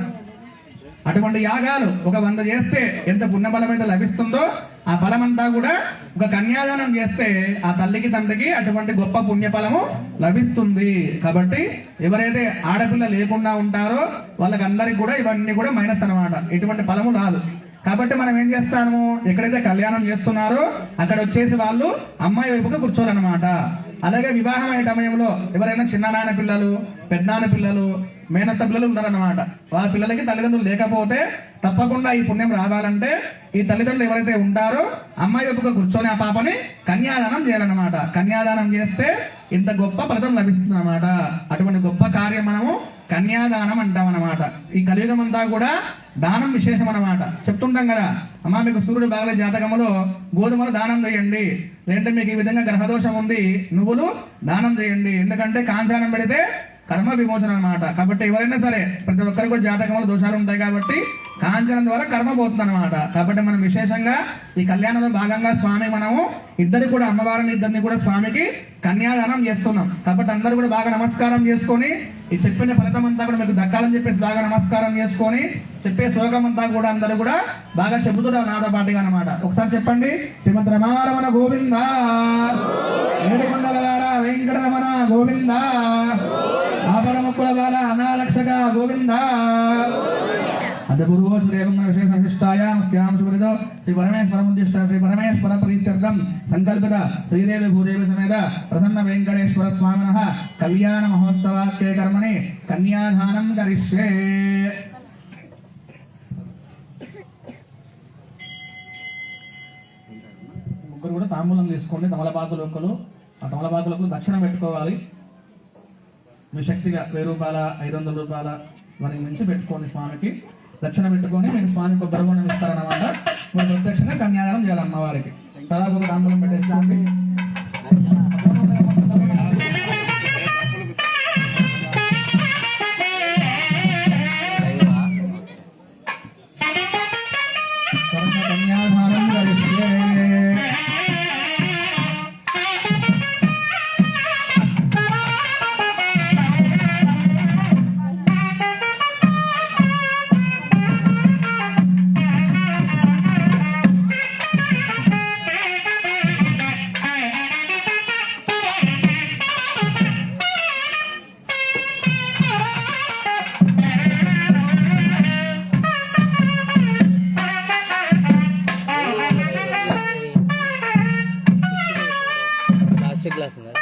అటువంటి యాగాలు ఒక 100 చేస్తే ఎంత పుణ్యఫలం అయితే లభిస్తుందో ఆ ఫలమంతా కూడా ఒక కన్యాదానం చేస్తే ఆ తల్లికి తండ్రికి అటువంటి గొప్ప పుణ్యఫలము లభిస్తుంది. కాబట్టి ఎవరైతే ఆడపిల్ల లేకుండా ఉంటారో వాళ్ళకందరికి కూడా ఇవన్నీ కూడా మైనస్ అన్నమాట, ఎటువంటి ఫలము రాదు. కాబట్టి మనం ఏం చేస్తాము, ఎక్కడైతే కళ్యాణం చేస్తున్నారో అక్కడ వచ్చేసి వాళ్ళు అమ్మాయి వైపుగా కూర్చోవాలన్నమాట. అలాగే వివాహం అయ్యే సమయంలో ఎవరైనా చిన్ననాన్న పిల్లలు, పెద్దనాన్న పిల్లలు, మేనత్త పిల్లలు ఉన్నారన్నమాట. వాళ్ళ పిల్లలకి తల్లిదండ్రులు లేకపోతే తప్పకుండా ఈ పుణ్యం రావాలంటే ఈ తల్లిదండ్రులు ఎవరైతే ఉంటారో అమ్మాయి వైపుగా కూర్చొని ఆ పాపని కన్యాదానం చేయాలన్నమాట. కన్యాదానం చేస్తే ఇంత గొప్ప ఫలితం లభిస్తుంది అన్నమాట. అటువంటి గొప్ప కార్యం మనము కన్యాదానం అంటాం అన్నమాట. ఈ కలియుగం అంతా కూడా దానం విశేషం అన్నమాట. చెప్తుంటాం కదా, అమ్మా మీకు సూర్యుడు బాగలే జాతకములో గోధుమలు దానం చేయండి, లేదంటే మీకు ఈ విధంగా గ్రహదోషం ఉంది నువ్వులు దానం చేయండి. ఎందుకంటే కాంచానం పెడితే కర్మ విమోచన అన్నమాట. కాబట్టి ఎవరైనా సరే ప్రతి ఒక్కరికి కూడా జాతకంలో దోషాలు ఉంటాయి కాబట్టి కాంచనం ద్వారా కర్మ పోతుంది అనమాట. కాబట్టి మనం విశేషంగా ఈ కళ్యాణంలో భాగంగా స్వామి మనము ఇద్దరు కూడా అమ్మవారిని ఇద్దరిని కూడా స్వామికి కన్యాదానం చేస్తున్నాం. కాబట్టి అందరూ కూడా బాగా నమస్కారం చేసుకొని ఈ చెప్పిన ఫలితం అంతా కూడా మీకు దక్కాలని చెప్పేసి బాగా నమస్కారం చేసుకొని చెప్పే శ్లోకం అంతా కూడా అందరూ కూడా బాగా చెబుతున్నారు నాతో పాటుగా అనమాట. ఒకసారి చెప్పండి, శ్రీమద్ రమారమణ గోవింద, ఏడుకొండలవాడ వెంకటరమణ గోవింద, ఆపరముక్కులవాడ అనారక్షక గోవింద. అద్భుతోదేవం విశేష విశిష్టాయాం స్యాం సుమృతో శ్రీ పరమేశ్వర ఉద్దిష్ట శ్రీ పరమేశ్వర ప్రీత్యర్థం సంకల్పిత శ్రీదేవి భూదేవి సమేత ప్రసన్న వెంకటేశ్వర స్వామినః కళ్యాణ మహోత్సవాఖ్యే కర్మణి కన్యాదానం కరిష్యే. కూడా తాంబూలం తీసుకోండి. తమలపాకులు ఆ తమలపాకులకు దక్షిణ పెట్టుకోవాలి. మీ శక్తిగా 1000 రూపాయల 500 రూపాయల మనకి మించి పెట్టుకోండి. స్వామికి దక్షిణ పెట్టుకొని మీకు స్వామి కొబ్బరి బొండం ఇస్తారన్నమాట. మీరు ప్రత్యక్షంగా కన్యాదానం చేయాలి అమ్మవారికి. తలా ఒక తాంబూలం పెట్టేసుకోండి. కన్యాదానం కలిస్తే ప్లాస్టిక్ గ్లాస్ ఉందా?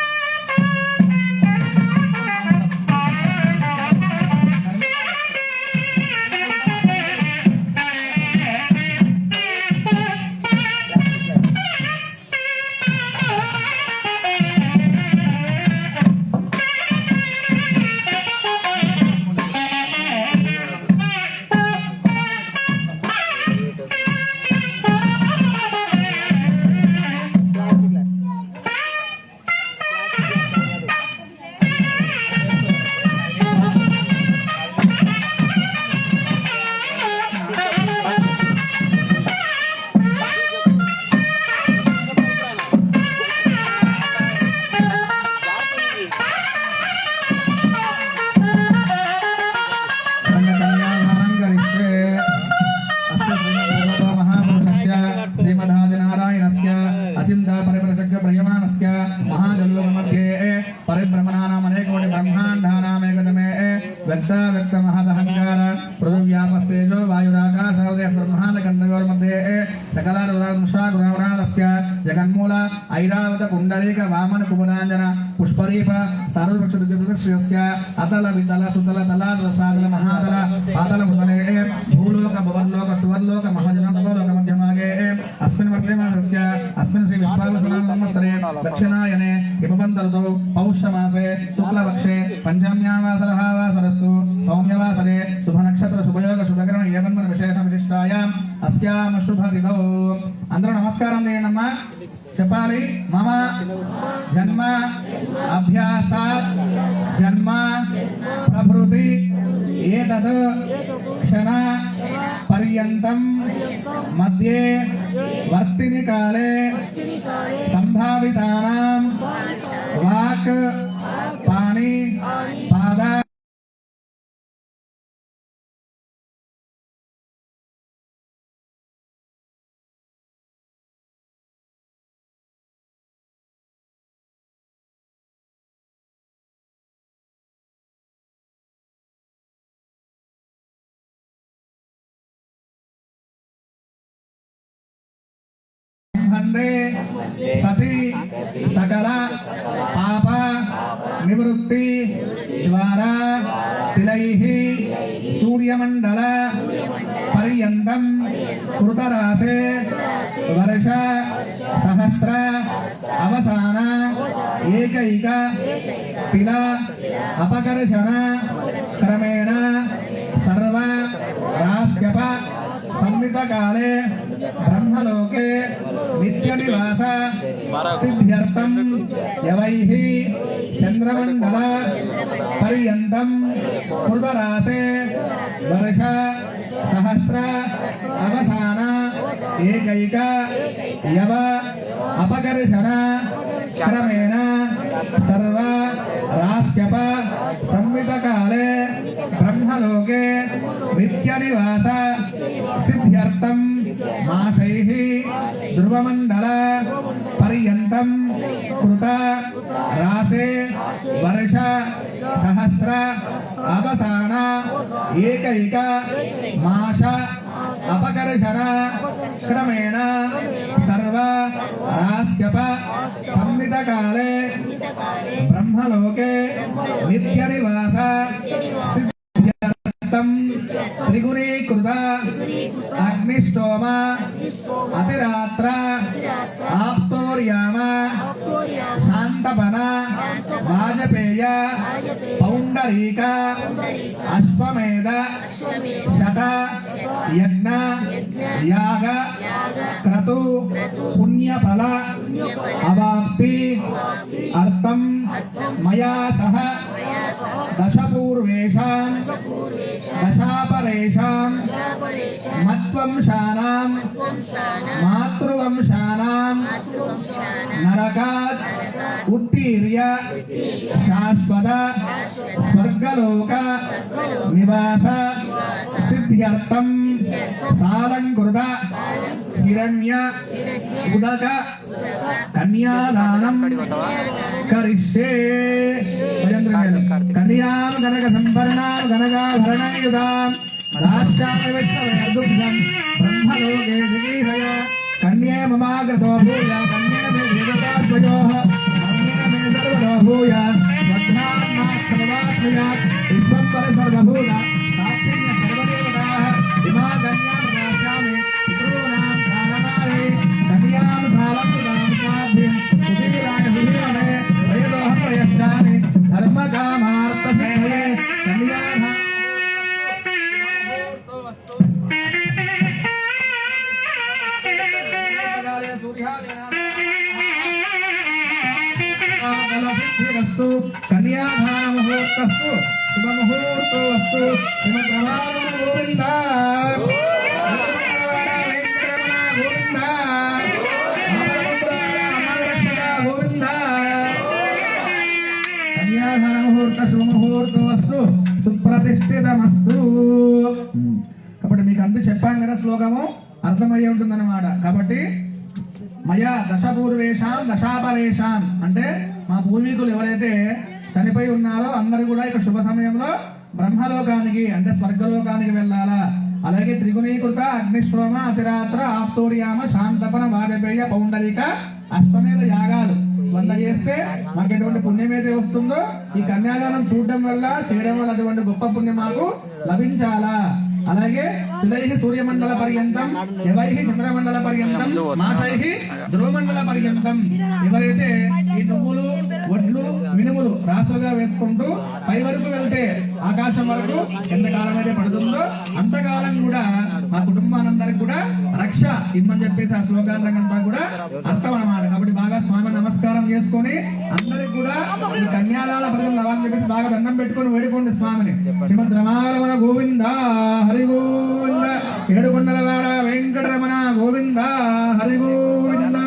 అచింతా పరిప్రచక్ర ప్రయమానస్య మహాజల్లోక మధ్యే పరిభ్రమణానాం అనేకోటి బ్రహ్మాండానామేకతమే వ్యక్త వ్యక్త మహదహంకార పృథివ్యాపస్తేజో వాయురాకాశోదయ బ్రహ్మాండ గంధయోర్ మధ్యే సకలారురాంశాగురావరాలస్య జగన్మూల ఐరావత పుండరీక వామన కుముదాంజన పుష్పరీప సర్వపక్షస్య అతల వితల సుతల తలాల సాగల మహాతల పాతల ముతలే భూలోక భువర్లోక సువర్లోక మహాజనలోక మధ్యమాగే అస్మిన్ వర్తమానస్య అస్మిన్ శ్రీ విశ్వావసనామస్తరే దక్షిణాయనే హిమవంతరుతో పౌష్యమాసే శుక్లపక్షే పంచమ్యావాసరహావాసరస్తు సౌమ్యవాసరే శుభనక్షత్ర శుభయోగ శుభకరణ ఏవంతన విశేష విశిష్టాయ అస్యామ శుభదినో. అందరూ నమస్కారం చేయండమ్మా. చెప్పాలి. మమ జన్మ అభ్యాసాత్ జన్మ ప్రభృతి ఏతద్ క్షణ పర్యంతం మధ్యే వర్తిని కాలే సంభావితానాం వాక్ పాణి పాద సతి సకల పాప నివృత్తి ద్వారా తిలైః సూర్యమండల పర్యంతం కృతరాసే వర్ష సహస్ర అవసాన ఏకైక తిల అపకర్షణ క్రమేణ సర్వ రాస్యప సంవిత కాలే బ్రహ్మలోకే నిత్య నివాస సిద్ధ్యర్థం యవైః చంద్రమండల పర్యంతం కృతరాసే వర్ష సహస్ర అవసాన ఏకైక యవ అపకర్షణ క్రమేణ సర్వ రాస్యప సంవిత కాలే బ్రహ్మలోకే నిత్య నివాస సిద్ధ్యర్థం మాసైః ధ్రువమండల పర్యంతం కృత రాసే వర్ష సహస్ర అవసాన ఏకైక మాస అపకర్షణ క్రమేణ సర్వ రాస్యప సంవిత కాలే బ్రహ్మలోకే నిత్య నివాస త్రిగుణీకృత అగ్నిష్టోమ అతిరాత్ర ఆప్తో ఆప్తోర్యామ శాంతపన వాజపేయ పౌండరీక అశ్వమేధ శత యజ్ఞ యాగ క్రతు పుణ్యఫల అవాప్తి అర్థం మయా సహ దశపూర్వేషాం దశాపరేషాం మత్వంశానాం మాతృవంశానాం నరకాత్ ఉత్తీర్య శాశ్వత స్వర్గలోక నివాస సిద్ధ్యర్థం సాలంకృత హిరణ్య ఉదక కన్యాదానం కరిష్యే కన్యాం గనక సంపర్ణాం గనకాభరణయుధాం రాష్ట్రామి విష్ణువర్దుగ్ధం బ్రహ్మలోకే దిగీహయ కన్యే మమాగతో భూయ కన్యే మే దేవతాద్వయోః కన్యే మే సర్వదో భూయ స్వధ్నాత్మాక్షమవాస్మయాత్ విశ్వంబర సర్వభూత సాక్షిణ్య సర్వదేవతాః ఇమా కన్యాం రాష్ట్రామి పితॄణాం ప్రాణనాయే కన్యాం సాలంకృతాం సాధ్యం సుధీరాయ సుధీమనే వయదోహం వయస్కాని ధర్మకామార్థసిద్ధయే కన్యాధ సిద్ధిరస్తు కన్యాదాన ముహూర్తస్తు శుభ ముహూర్తో అస్తు శ్రీమద్రమారమణ గోవింద గోవింద గోవింద కన్యాదాన ముహూర్త శుభ ముహూర్తో అస్తు సుప్రతిష్ఠితమస్తు. కాబట్టి మీకు అంతా చెప్పాను కదా, శ్లోకము అర్థమయ్యే ఉంటుందన్నమాట. కాబట్టి మయా దశపూర్వేషాం దశాపరేషాం అంటే మా పూర్వీకులు ఎవరైతే చనిపోయి ఉన్నారో అందరూ కూడా ఇక శుభ సమయంలో బ్రహ్మలోకానికి అంటే స్వర్గలోకానికి వెళ్ళాలా. అలాగే త్రిగుణీకృత అగ్నిశ్రోమ అతిరాత్ర ఆప్తోర్యామ శాంతపన వాజపేయ పౌండరిక అశ్వమేధ యాగాలు 100 చేస్తే మాకు ఎటువంటి పుణ్యం అయితే వస్తుందో ఈ కన్యాదానం చూడడం వల్ల చేయడం వల్ల అటువంటి గొప్ప పుణ్యం మాకు లభించాలా. అలాగే సుదైః సూర్యమండల పర్యంతం యవైః చంద్రమండల పర్యంతం మాసైః ధ్రువమండల పర్యంతం ఎవరైతే ఈ నువ్వులు వడ్లు మినుములు రాసులుగా వేసుకుంటూ పై వరకు వెళ్తే ఆకాశం వరకు ఎంతకాలం అయితే పడుతుందో అంతకాలం కూడా మా కుటుంబానందరికి కూడా రక్ష ఇమ్మని చెప్పేసి ఆ శ్లోకాంతా కూడా అర్థం అన్నమాట. కాబట్టి బాగా స్వామి నమస్కారం చేసుకొని అందరికి కూడా ఈ కన్యాదాన పథకం లవాలని చెప్పేసి బాగా దండం పెట్టుకొని వేడుకోండి స్వామిని. శ్రీమద్రమారమణ గోవింద హరి గోవింద ఏడుకొండలవాడ వెంకటరమణ గోవింద హరి గోవింద.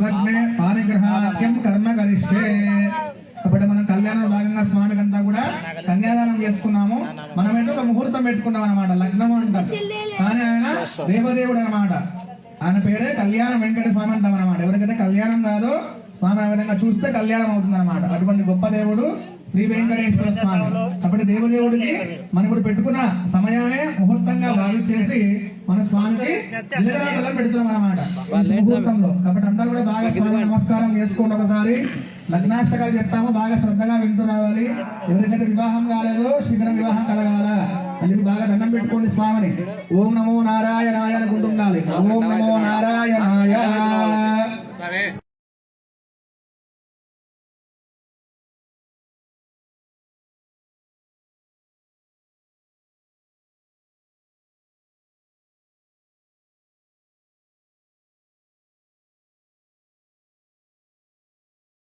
సులగ్నే పారిగ్రహాఖ్యం కర్మ కరిష్యే. కాబట్టి మనం కళ్యాణంలో భాగంగా స్వామికి అంతా కూడా కన్యాదానం చేసుకున్నాము. మనం ఏంటో ఒక ముహూర్తం పెట్టుకున్నాం అనమాట, లగ్నం అంటాం. కానీ ఆయన దేవదేవుడు అనమాట. ఆయన పేరే కళ్యాణ వెంకట స్వామి అంటాం అనమాట. ఎవరికైతే కళ్యాణం కాదో స్వామి ఆ విధంగా చూస్తే కళ్యాణం అవుతుంది అనమాట. అటువంటి గొప్ప దేవుడు శ్రీ వెంకటేశ్వర స్వామి. కాబట్టి దేవదేవుడికి మనం ఇప్పుడు పెట్టుకున్న సమయమే ముహూర్తంగా భావించేసి మన స్వామికి బెల్లం పెడుతున్నాం అనమాట ముహూర్తంలో. కాబట్టి అందరూ కూడా బాగా స్వామి నమస్కారం చేసుకోండి. ఒకసారి లగ్నాష్టకాలు చెప్తాము, బాగా శ్రద్ధగా వింటూ రావాలి. ఎవరికైతే వివాహం కాలేదో శీఘ్రం వివాహం కలగాల. అందుకు బాగా దండం పెట్టుకోండి స్వామిని. ఓం నమో నారాయణాయ అనుకుంటుండాలి. ఓం నమో నారాయణాయ.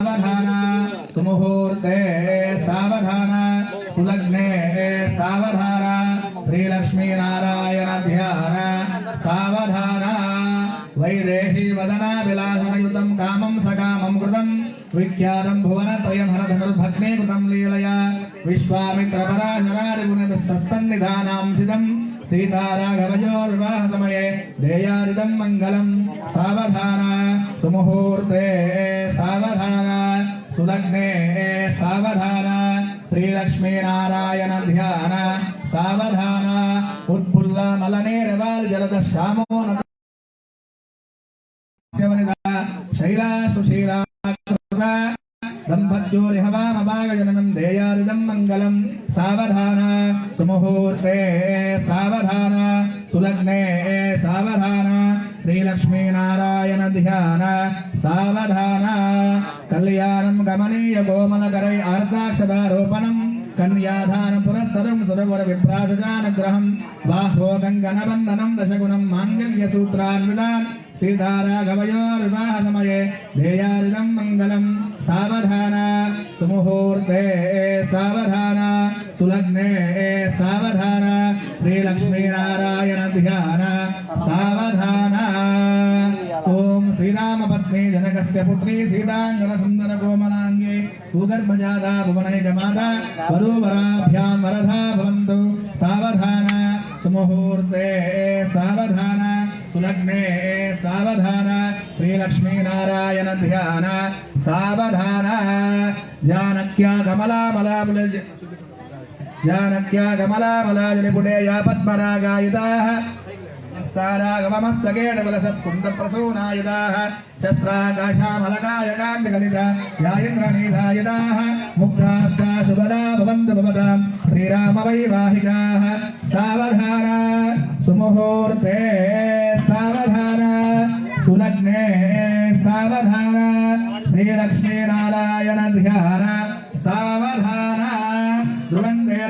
सावधान सुमुहूर्ते सावधान सुलग्ने सावधान श्रीलक्ष्मी नारायण ध्यान सावधान वैदेही वदना विलासनयुतं कामं सकामं कृतं विख्यातं भुवनत्रयमहरधनुर्भग्ने कृतं लीलया विश्वामित्रपराशरादिगुणविस्तस्तन्निधानां सिदं सीताराघवयोर्विवाह समये देयादिदं मङ्गलं सावधान सुमुहूर्ते सावधान सुलग्ने सावधान श्रीलक्ष्मी नारायण ध्यान सावधान उत्फुल्ल मलनेरवाल जलद श्यामो शैला सुशीला दंपत्योरिहवामभागजननं देयादिदं मङ्गलं सावधान सुमुहूर्ते सावधान सुलग्ने सावधान श्रीलक्ष्मी नारायण ध्यान सावधान कल्याणं गमनीय गोमलकरै आर्द्राक्षदारोपणं कन्यादान पुरस्सरं सुरवर विभ्राजजानग्रहं बाह्वो गङ्गनवन्दनं दशगुणं माङ्गल्यसूत्रान्वितान् सीताराघवयोर्विवाह समये देयादिदं मङ्गलं सावधान सुमुहूर्ते सावधान सुलग्ने सावधान श्रीलक्ष्मी नारायण ध्यान सावधान ओम श्रीरामपत्नी जनकस्य पुत्री सीतांगन सुंदर कोमलांगे भूगर्भजाता भुवनैकमाता वधूवराभ्यां वरदा भवन्तु सावधान सुमुहूर्ते सावधान सुलग्ने सावधान श्रीलक्ष्मी नारायण ध्यान सावधान जानक्या कमलामलाजलिपुटे या पद्मरागायुधाः स्तारागमस्तकेटबलसत्कुन्दप्रसूनायुधाः शस्त्राकाशामलकायकान्तकलिता या इन्द्रनीलायुधाः मुग्धास्ता शुभदा भवन्तु भवतां श्रीरामवैवाहिकाः सावधान सुमुहूर्ते सावधान सुलग्ने सावधान श्रीलक्ष्मी नारायण ध्यान सावधान ध्रुवन्ते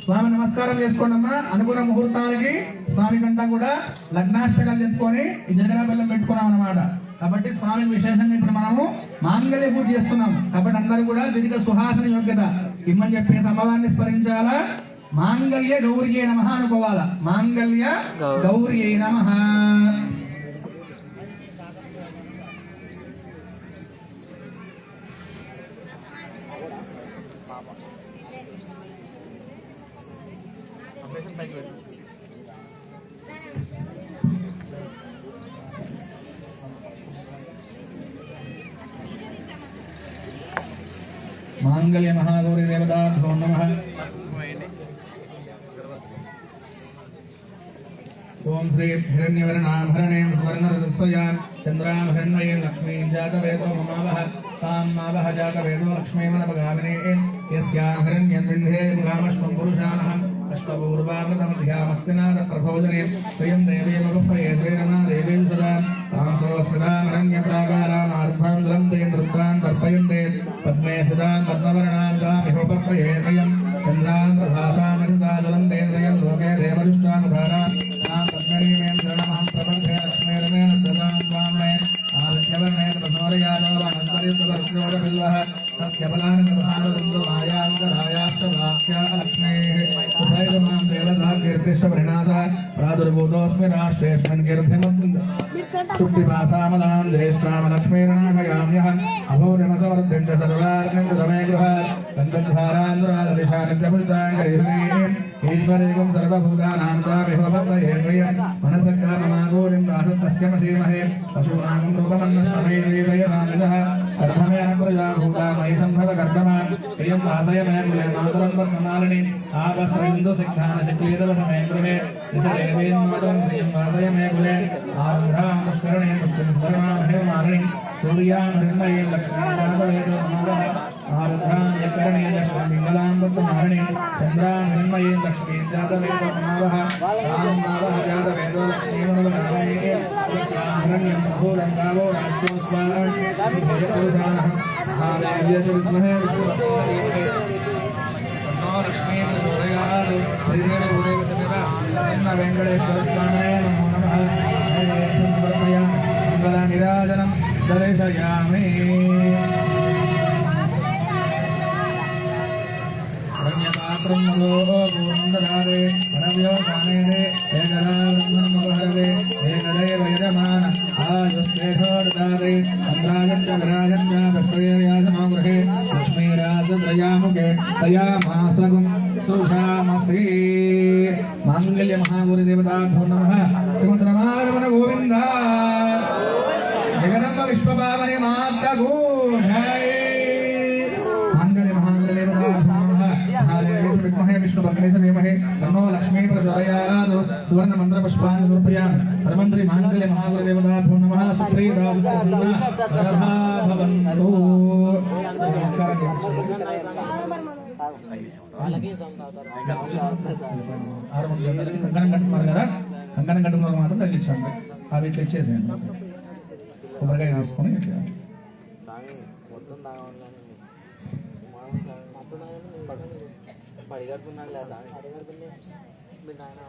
స్వామి నమస్కారం చేసుకోండమ్మా. అనుకున్న ముహూర్తానికి స్వామి కంటా కూడా లగ్నాష్టకాలు చెప్పుకొని ఈ జగన బెల్లం పెట్టుకున్నాం అన్నమాట. కాబట్టి స్వామి విశేషంగా ఇప్పుడు మనము మాంగళ్య పూజ చేస్తున్నాం. కాబట్టి అందరూ కూడా దీర్ఘ సుహాసన యోగ్యత ఇమ్మని చెప్పేసి అమ్మవారిని స్మరించాలా. మాంగళ్య గౌర్యే నమః అనుకోవాలా. మాంగళ్య గౌర్యే నమః. मांगल्य महागौरी देवताभ्यो नमः. ओम श्री हिरण्यवर्णाभरणेन सुवर्णरजस्वया चंद्रामहन्मये लक्ष्मी जातवेदो ममावह तां मावह जातवेदो लक्ष्मीमनपगामिने यस्याहरण्यन्विन्धे पुरामश्वं पुरुषानहम् अष्टपूर्वामृतमध्यामस्तिनाथप्रभोजने स्वयं देवीमगुप्तयेद्वेरमा देवीं सदा तां स्वस्मितामरण्यप्राकारामार्ध्वां द्रन्ते नृत्तां तर्पयन्ते पद्मे सदां पद्मवर्णां तामिहोपत्रयेमयम् चन्द्रां प्रभासामृताजलन्तेन्द्रयं लोके देवदुष्टामधारां तां पद्मनीमेन शरणमहं प्रपद्ये लक्ष्मीर्मेण सदां त्वां मे आदित्यवर्णे प्रसोदयानो वनन्तरित्ववर्ष्णोरबिल्वः तस्य बलानन्दभानुदन्दमायान्तरायाश्च वाक्या लक्ष्मीः उभयमां देवता कीर्तिश्च प्रादुर्भूतोऽस्मि राष्ट्रेऽस्मिन् कीर्तिमत् शुक्तिभासामलां ज्येष्ठामलक्ष्मीर्नाशयाम्यः अभूरिमसवर्धिं च सर्वार्णं च मे गृहात् कन्दद्धारान्दुराददिशानित्यपुष्टाङ्गरीर्णीम् ईश्वरेकं सर्वभूतानां तामिहोपत्रयेन्द्रियं मनसक्राममागोरिं रासत्तस्य मधीमहे पशूनां रूपमन्नस्तमेन्द्रियदयनामिदः कर्धमेन प्रजाभूता मयि सम्भवकर्दमा प्रियं वासय मे कुले मातरं पद्ममालिनि आपस्रविन्दुसिग्धानचक्लीरवशमे गृहे दिशदेवेन्मातरं प्रियं वासय मे कुले आन्ध्रां पुष्करणे पुष्टिं स्मरणामहे मालिनि सूर्यां हृन्मयीं लक्ष्मीं नमः आरुद्रां यकरणे लक्ष्मीमङ्गलां पद्ममालिनि चन्द्रां हृन्मयीं लक्ष्मीं जातवेदो नमावः तां मावः जातवेदो लक्ष्मीमनुवनामहे हिरण्यं भूरं गावो राष्ट्रोस्वान् भयपुरुषानः आदेव्यविद्महे विष्णुपत्नीमहे तन्नो लक्ष्मीं प्रचोदयात् श्रीदेवभूदेव समेता तन्न वेङ्कटेश्वरस्वामिने नमो नमः समर्पया मङ्गलनीराजनं दर्शयामि रण्यपात्रं मलो पूर्णदधारे परव्यो कामेदे एकदावृन्मनुपहरवे एकदेव यजमान आयुष्येषोर्दारे चन्द्रायश्च विराजश्च दक्षययासमागृहे लक्ष्मीराजत्रयामुखे तयामासगुं तुषामसि माङ्गल्यमहागुरुदेवताभ्यो नमः श्रीमन्त्रमारमण गोविन्द जगदम्ब विश्वपावने मातृघोषाय विद्महे विष्णुपत्नी समेमहे तन्नो लक्ष्मी प्रचोदयात् सुवर्ण मंत्र पुष्पाणि समर्पयामि सर्वमंत्री मांगल्य महागुरुदेवताभ्यो नमः सुप्रीदासुतः भवन्तु नमस्कार కంకణం కట్టుకున్నారు కదా కంకణం కట్టుకున్న మాత్రం తగ్గించండి అవి తెచ్చేసేయండి కొబ్బరికాయ వేసుకొని పడిగడుతున్నాను లేదా మీ నాయన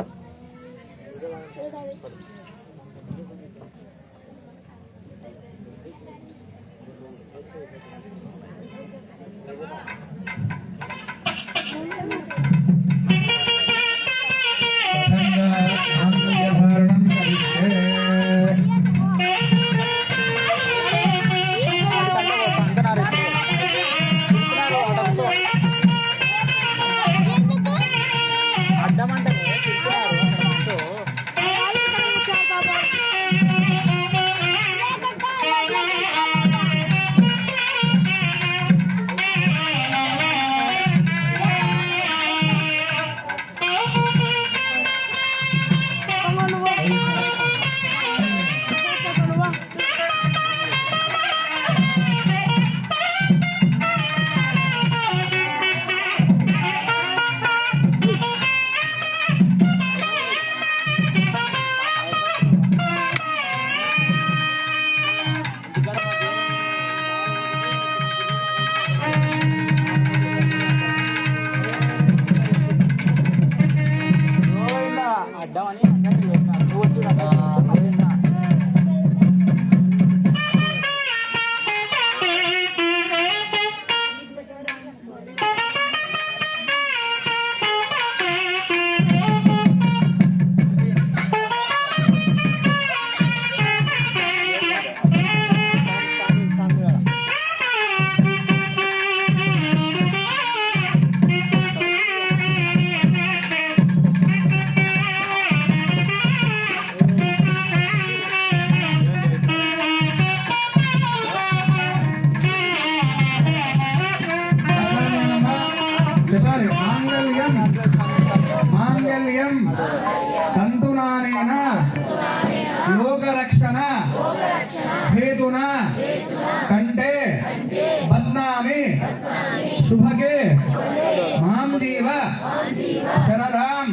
శరరాం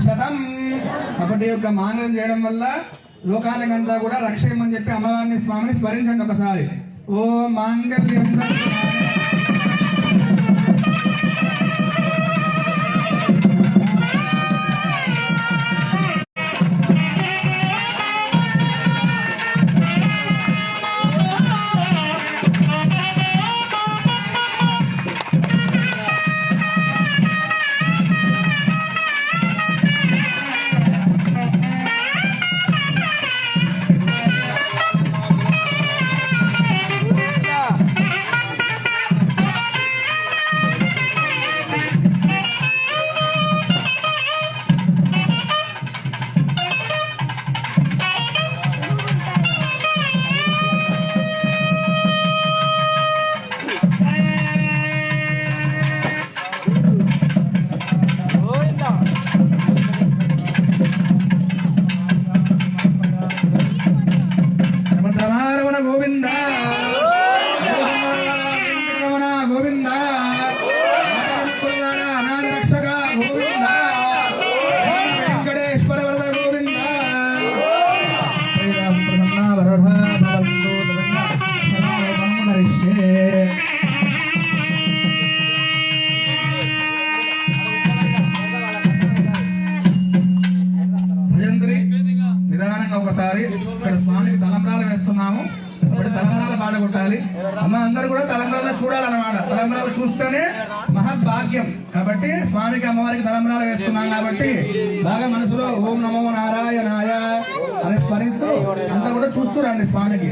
శతం. కాబట్టి ఈ యొక్క మాంగళ్యం చేయడం వల్ల లోకానికంతా కూడా రక్షయమని చెప్పి అమ్మవారిని స్వామిని స్మరించండి ఒకసారి. ఓ మాంగళ్యం రమణ గోవింద రమణ గోవింద అనాథ రక్షక గోవింద వెంకటేశ్వర వరద గోవింద శ్రీరామప్రసన్న వరద భవంతు నరిష్యే. భజంత్రి నిదానంగా ఒకసారి ఇక్కడ స్వామికి తలంబ్రాలు వేస్తున్నాము. ఇప్పుడు తలంబ్రాలు పాడగొట్టాలి. అమ్మ అందరూ కూడా తలంబ్రాలు చూడాలన్నమాట. తలంబ్రాలు చూస్తేనే మహద్భాగ్యం. కాబట్టి స్వామికి అమ్మవారికి తలంబ్రాలు వేస్తున్నాం కాబట్టి బాగా మనసులో ఓం నమో నారాయణాయ అని స్మరిస్తూ అంతా కూడా చూస్తూ రండి స్వామికి.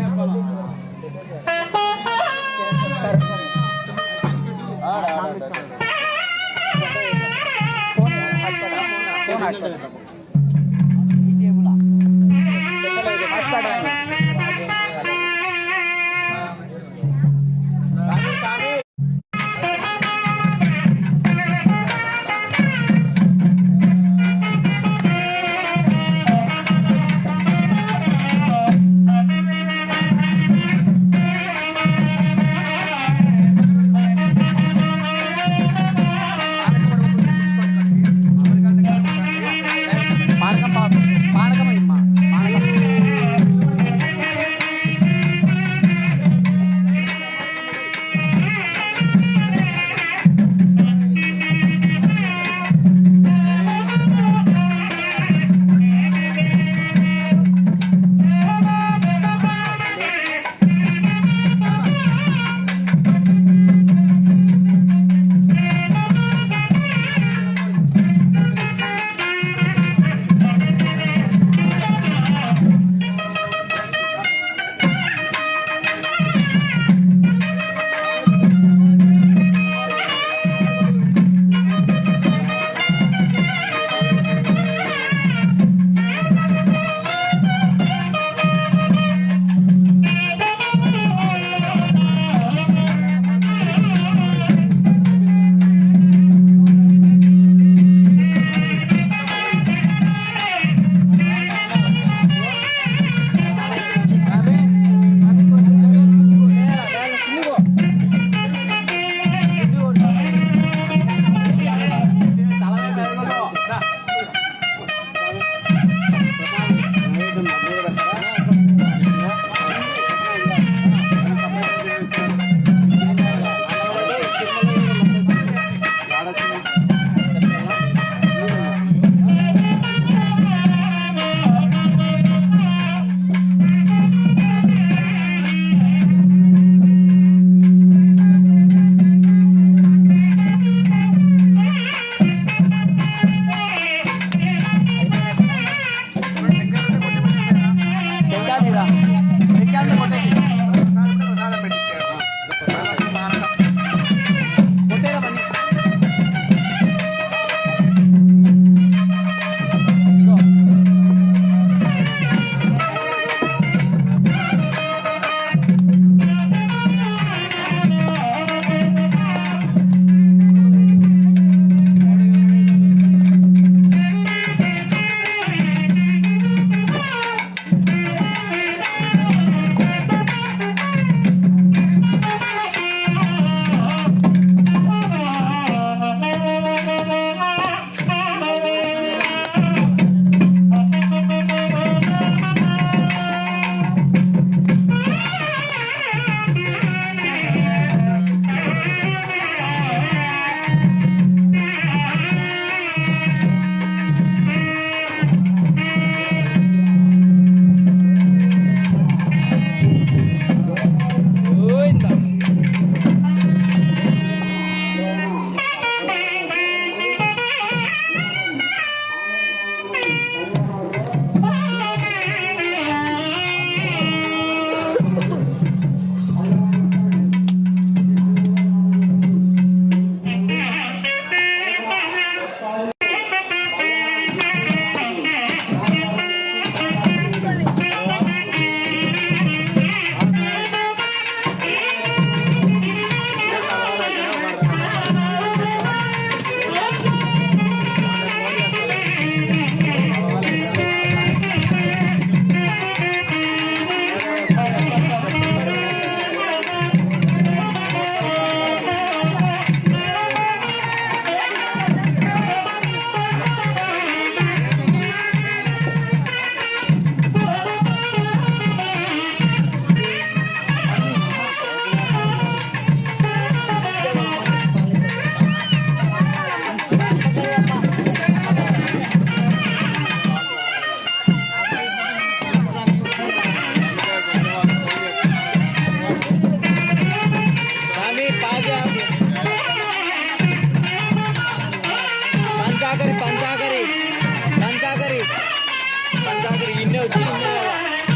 పంచాయతీ ఇన్నే వచ్చి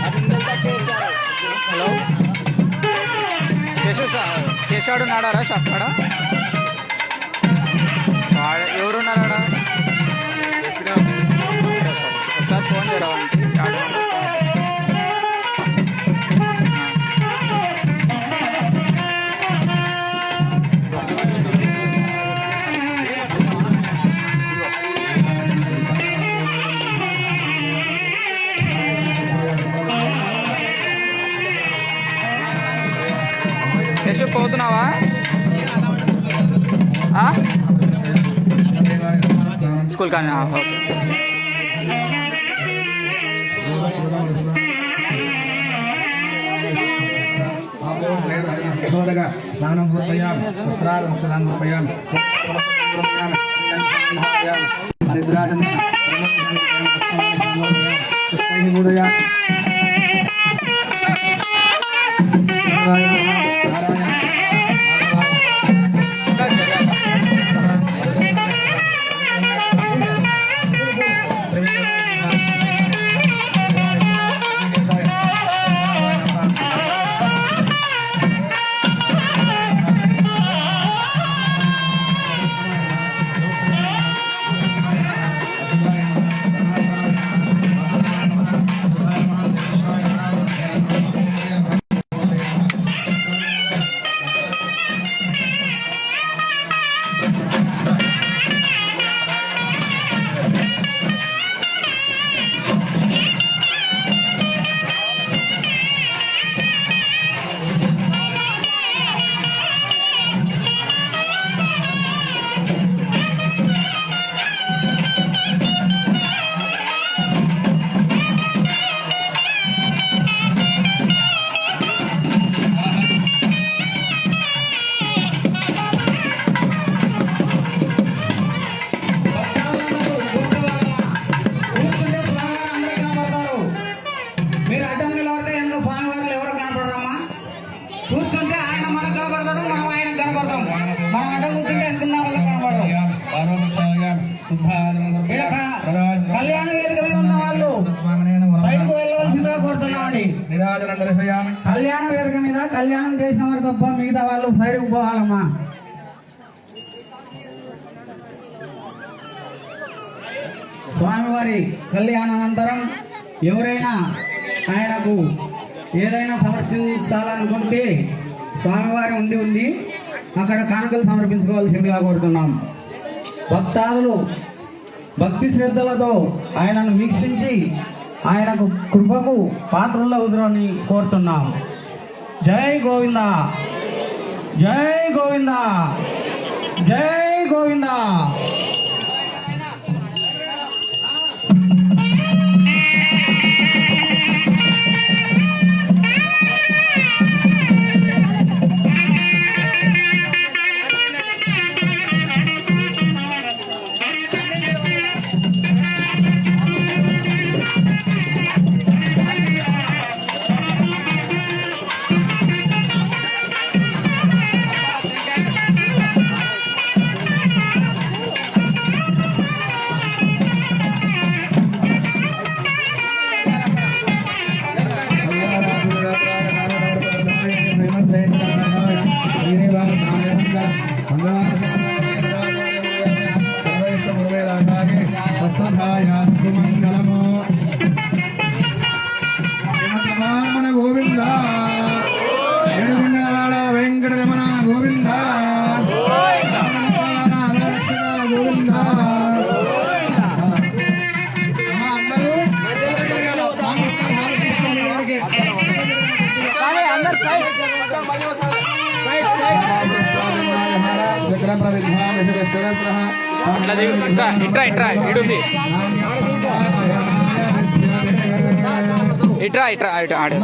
అందరి తక్కువ వచ్చారు. హలో కేశవాడు ఉన్నాడా షాప్ కాడ? ఎవరున్నారా? ఒకసారి ఫోన్ చేయరా వానికి. కేశవ్ పోతున్నావా? స్కూల్ కానీ ఓకే. స్నానం పూర్తయామి, వస్త్రాలను పూర్తయామి, కూర్చుంటే ఆయన మనకు కనబడతాడు, మనం ఆయన కనబడతాం. మనం అడ్డ కూర్చుంటే అనుకున్న వాళ్ళకి కనబడతాం. కళ్యాణ వేదిక మీద ఉన్న వాళ్ళు బయటకు వెళ్ళవలసిందిగా కోరుతున్నామండి. కళ్యాణ వేదిక మీద కళ్యాణం చేసిన వారు తప్ప మిగతా వాళ్ళు సైడ్కు పోవాలమ్మా. స్వామివారి కళ్యాణానంతరం ఎవరైనా ఆయనకు ఏదైనా సమర్పించాలనుకుంటే స్వామివారి ఉండి అక్కడ కానుకలు సమర్పించుకోవాల్సిందిగా కోరుతున్నాం. భక్తాదులు భక్తి శ్రద్ధలతో ఆయనను వీక్షించి ఆయనకు కృపకు పాత్రల్లో ఉదరని కోరుతున్నాం. జై గోవింద, జై గోవింద, జై గోవింద. మన గోవింద వెంకటరమణ గోవింద గోవింద. ఇట్రా ఇట్రా ఇట్రా ఆడే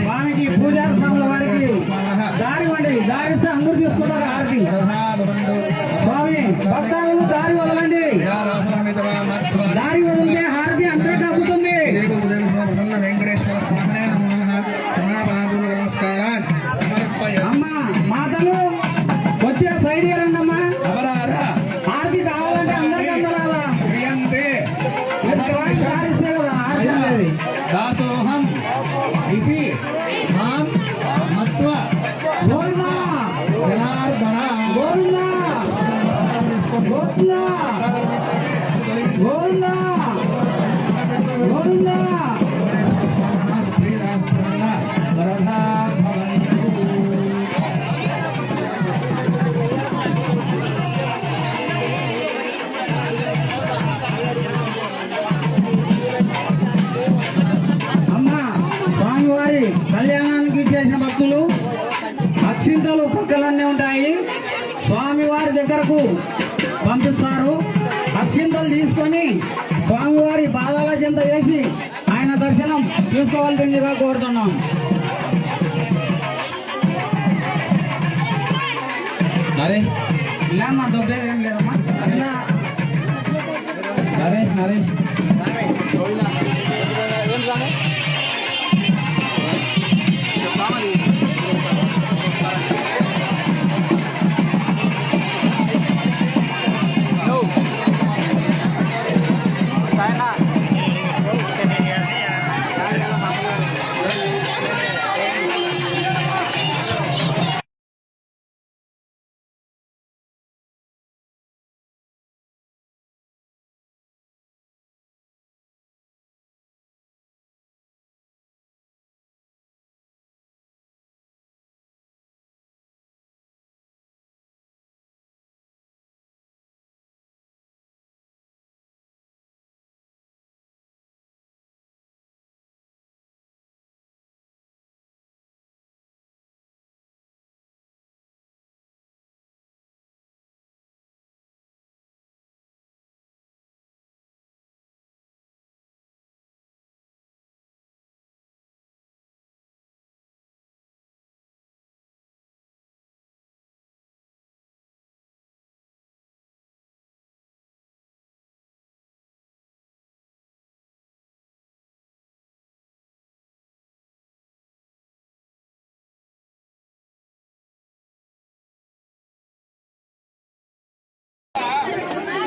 స్వామికి పూజారి స్వాముల వారికి దారి వండి దారిస్తే అందరూ తీసుకుంటారా? భక్తాదులు దారి వదలండి. దారి వదిలితే హారతి అందరూ కప్పుతుంది. వెంకటేశ్వర స్వామి నమస్కారం సమర్పయ. అమ్మా మాతలు కొద్దిగా సైడ్ ఇవ్వండి అమ్మా. అవరారా హారతి కావాలంటే అందరికీ అందలాలా. ప్రియంతే హారిస్తే కదా హారతి అనేది. దాసోహం ఇది మాం మత్వా గోవిందా జనార్దన గోవిందా గోవిందా గోవిందా గోవిందా. అమ్మా స్వామివారి కళ్యాణానికి చేసిన భక్తులు అక్షింతలు పక్కలన్నీ ఉంటాయి. స్వామివారి దగ్గరకు పంపిస్తారు. అక్షింతలు తీసుకొని స్వామివారి పాదాల చెంత వేసి ఆయన దర్శనం తీసుకోవాల్సిందిగా కోరుతున్నాం. నరేష్ లేమ్మా దొబ్బేది ఏం లేదమ్మా. నరేష్ నరేష్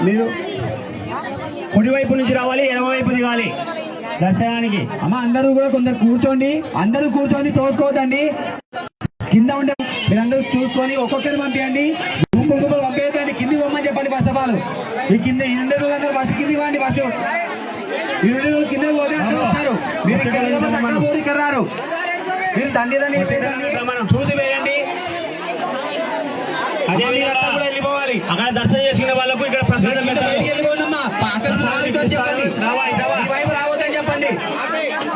మీరు కుడివైపు నుంచి రావాలి, ఎడమవైపు దిగాలి దర్శనానికి. అమ్మ అందరూ కూడా కొందరు కూర్చోండి, అందరూ కూర్చొని తోసుకోవద్దండి. కింద ఉండే మీరందరూ చూసుకొని ఒక్కొక్కరిని పంపించండి. గుంపులు గుంపులు పంపించండి. కింది పొమ్మని చెప్పండి. బస్ వాళ్ళు ఈ కింద ఇండి రోజులందరూ బస్సు కింది పోండి. బస్సు ఇండి రోజులు కింద పోతే అందరూ వస్తారు. మీరు ఇక్కడ రారు. మీరు తండ్రి చూసి వేయండి. అదే మీరంతా కూడా వెళ్ళిపోవాలి. అక్కడ దర్శనం చేసుకునే వాళ్ళకు ఇక్కడ ప్రసాదం రావద్దని చెప్పండి.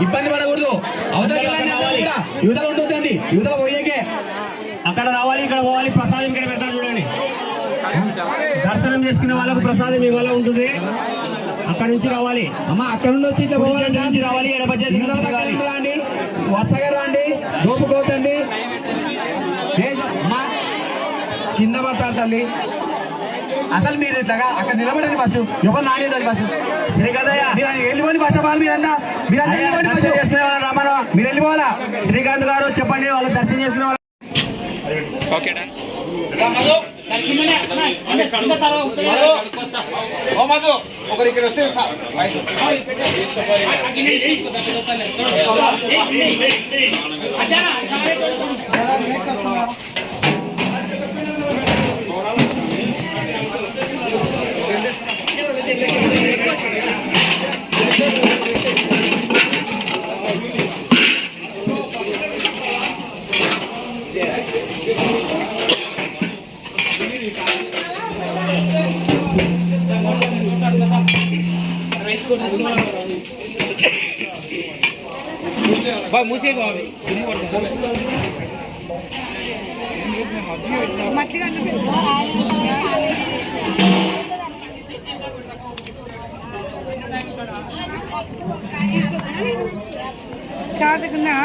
ఇబ్బంది పడకూడదు. అవతల యువతలు ఉంటుందండి. యువతల పోయేకే అక్కడ రావాలి, ఇక్కడ పోవాలి. ప్రసాదం ఇక్కడ పెడతారు చూడండి. దర్శనం చేసుకునే వాళ్ళకు ప్రసాదం ఇవాళ ఉంటుంది. అక్కడ నుంచి రావాలి. అమ్మ అక్కడ నుండి వచ్చి ఇట్లా పోవాలి. రావాలి, రాండి, వరుసగా రాండి, దోపుకోతండి. కింద పడతారు తల్లి. అసలు మీరు ఇట్లాగా అక్కడ నిలబడండి. బస్సు ఎవరు నానేదండి. బస్సు సరే కదయ్యా, మీరు వెళ్ళిపోండి. బస్సు వాళ్ళు మీరంతా రామారావు మీరు వెళ్ళిపోవాలా. శ్రీకాంత్ గారు చెప్పండి వాళ్ళు దర్శనం చేసుకునే వాళ్ళు. ఒకరు ఇక్కడ వస్తే మూసే चार तक ना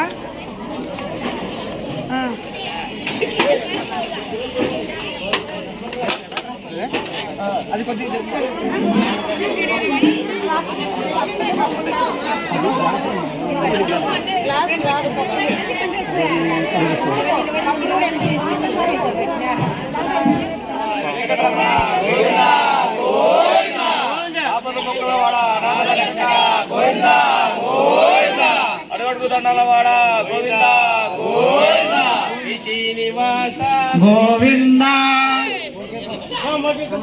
हाँ అడగడుగు దండాలవాడ గోవింద గోవింద శ్రీనివాస గోవింద గోవింద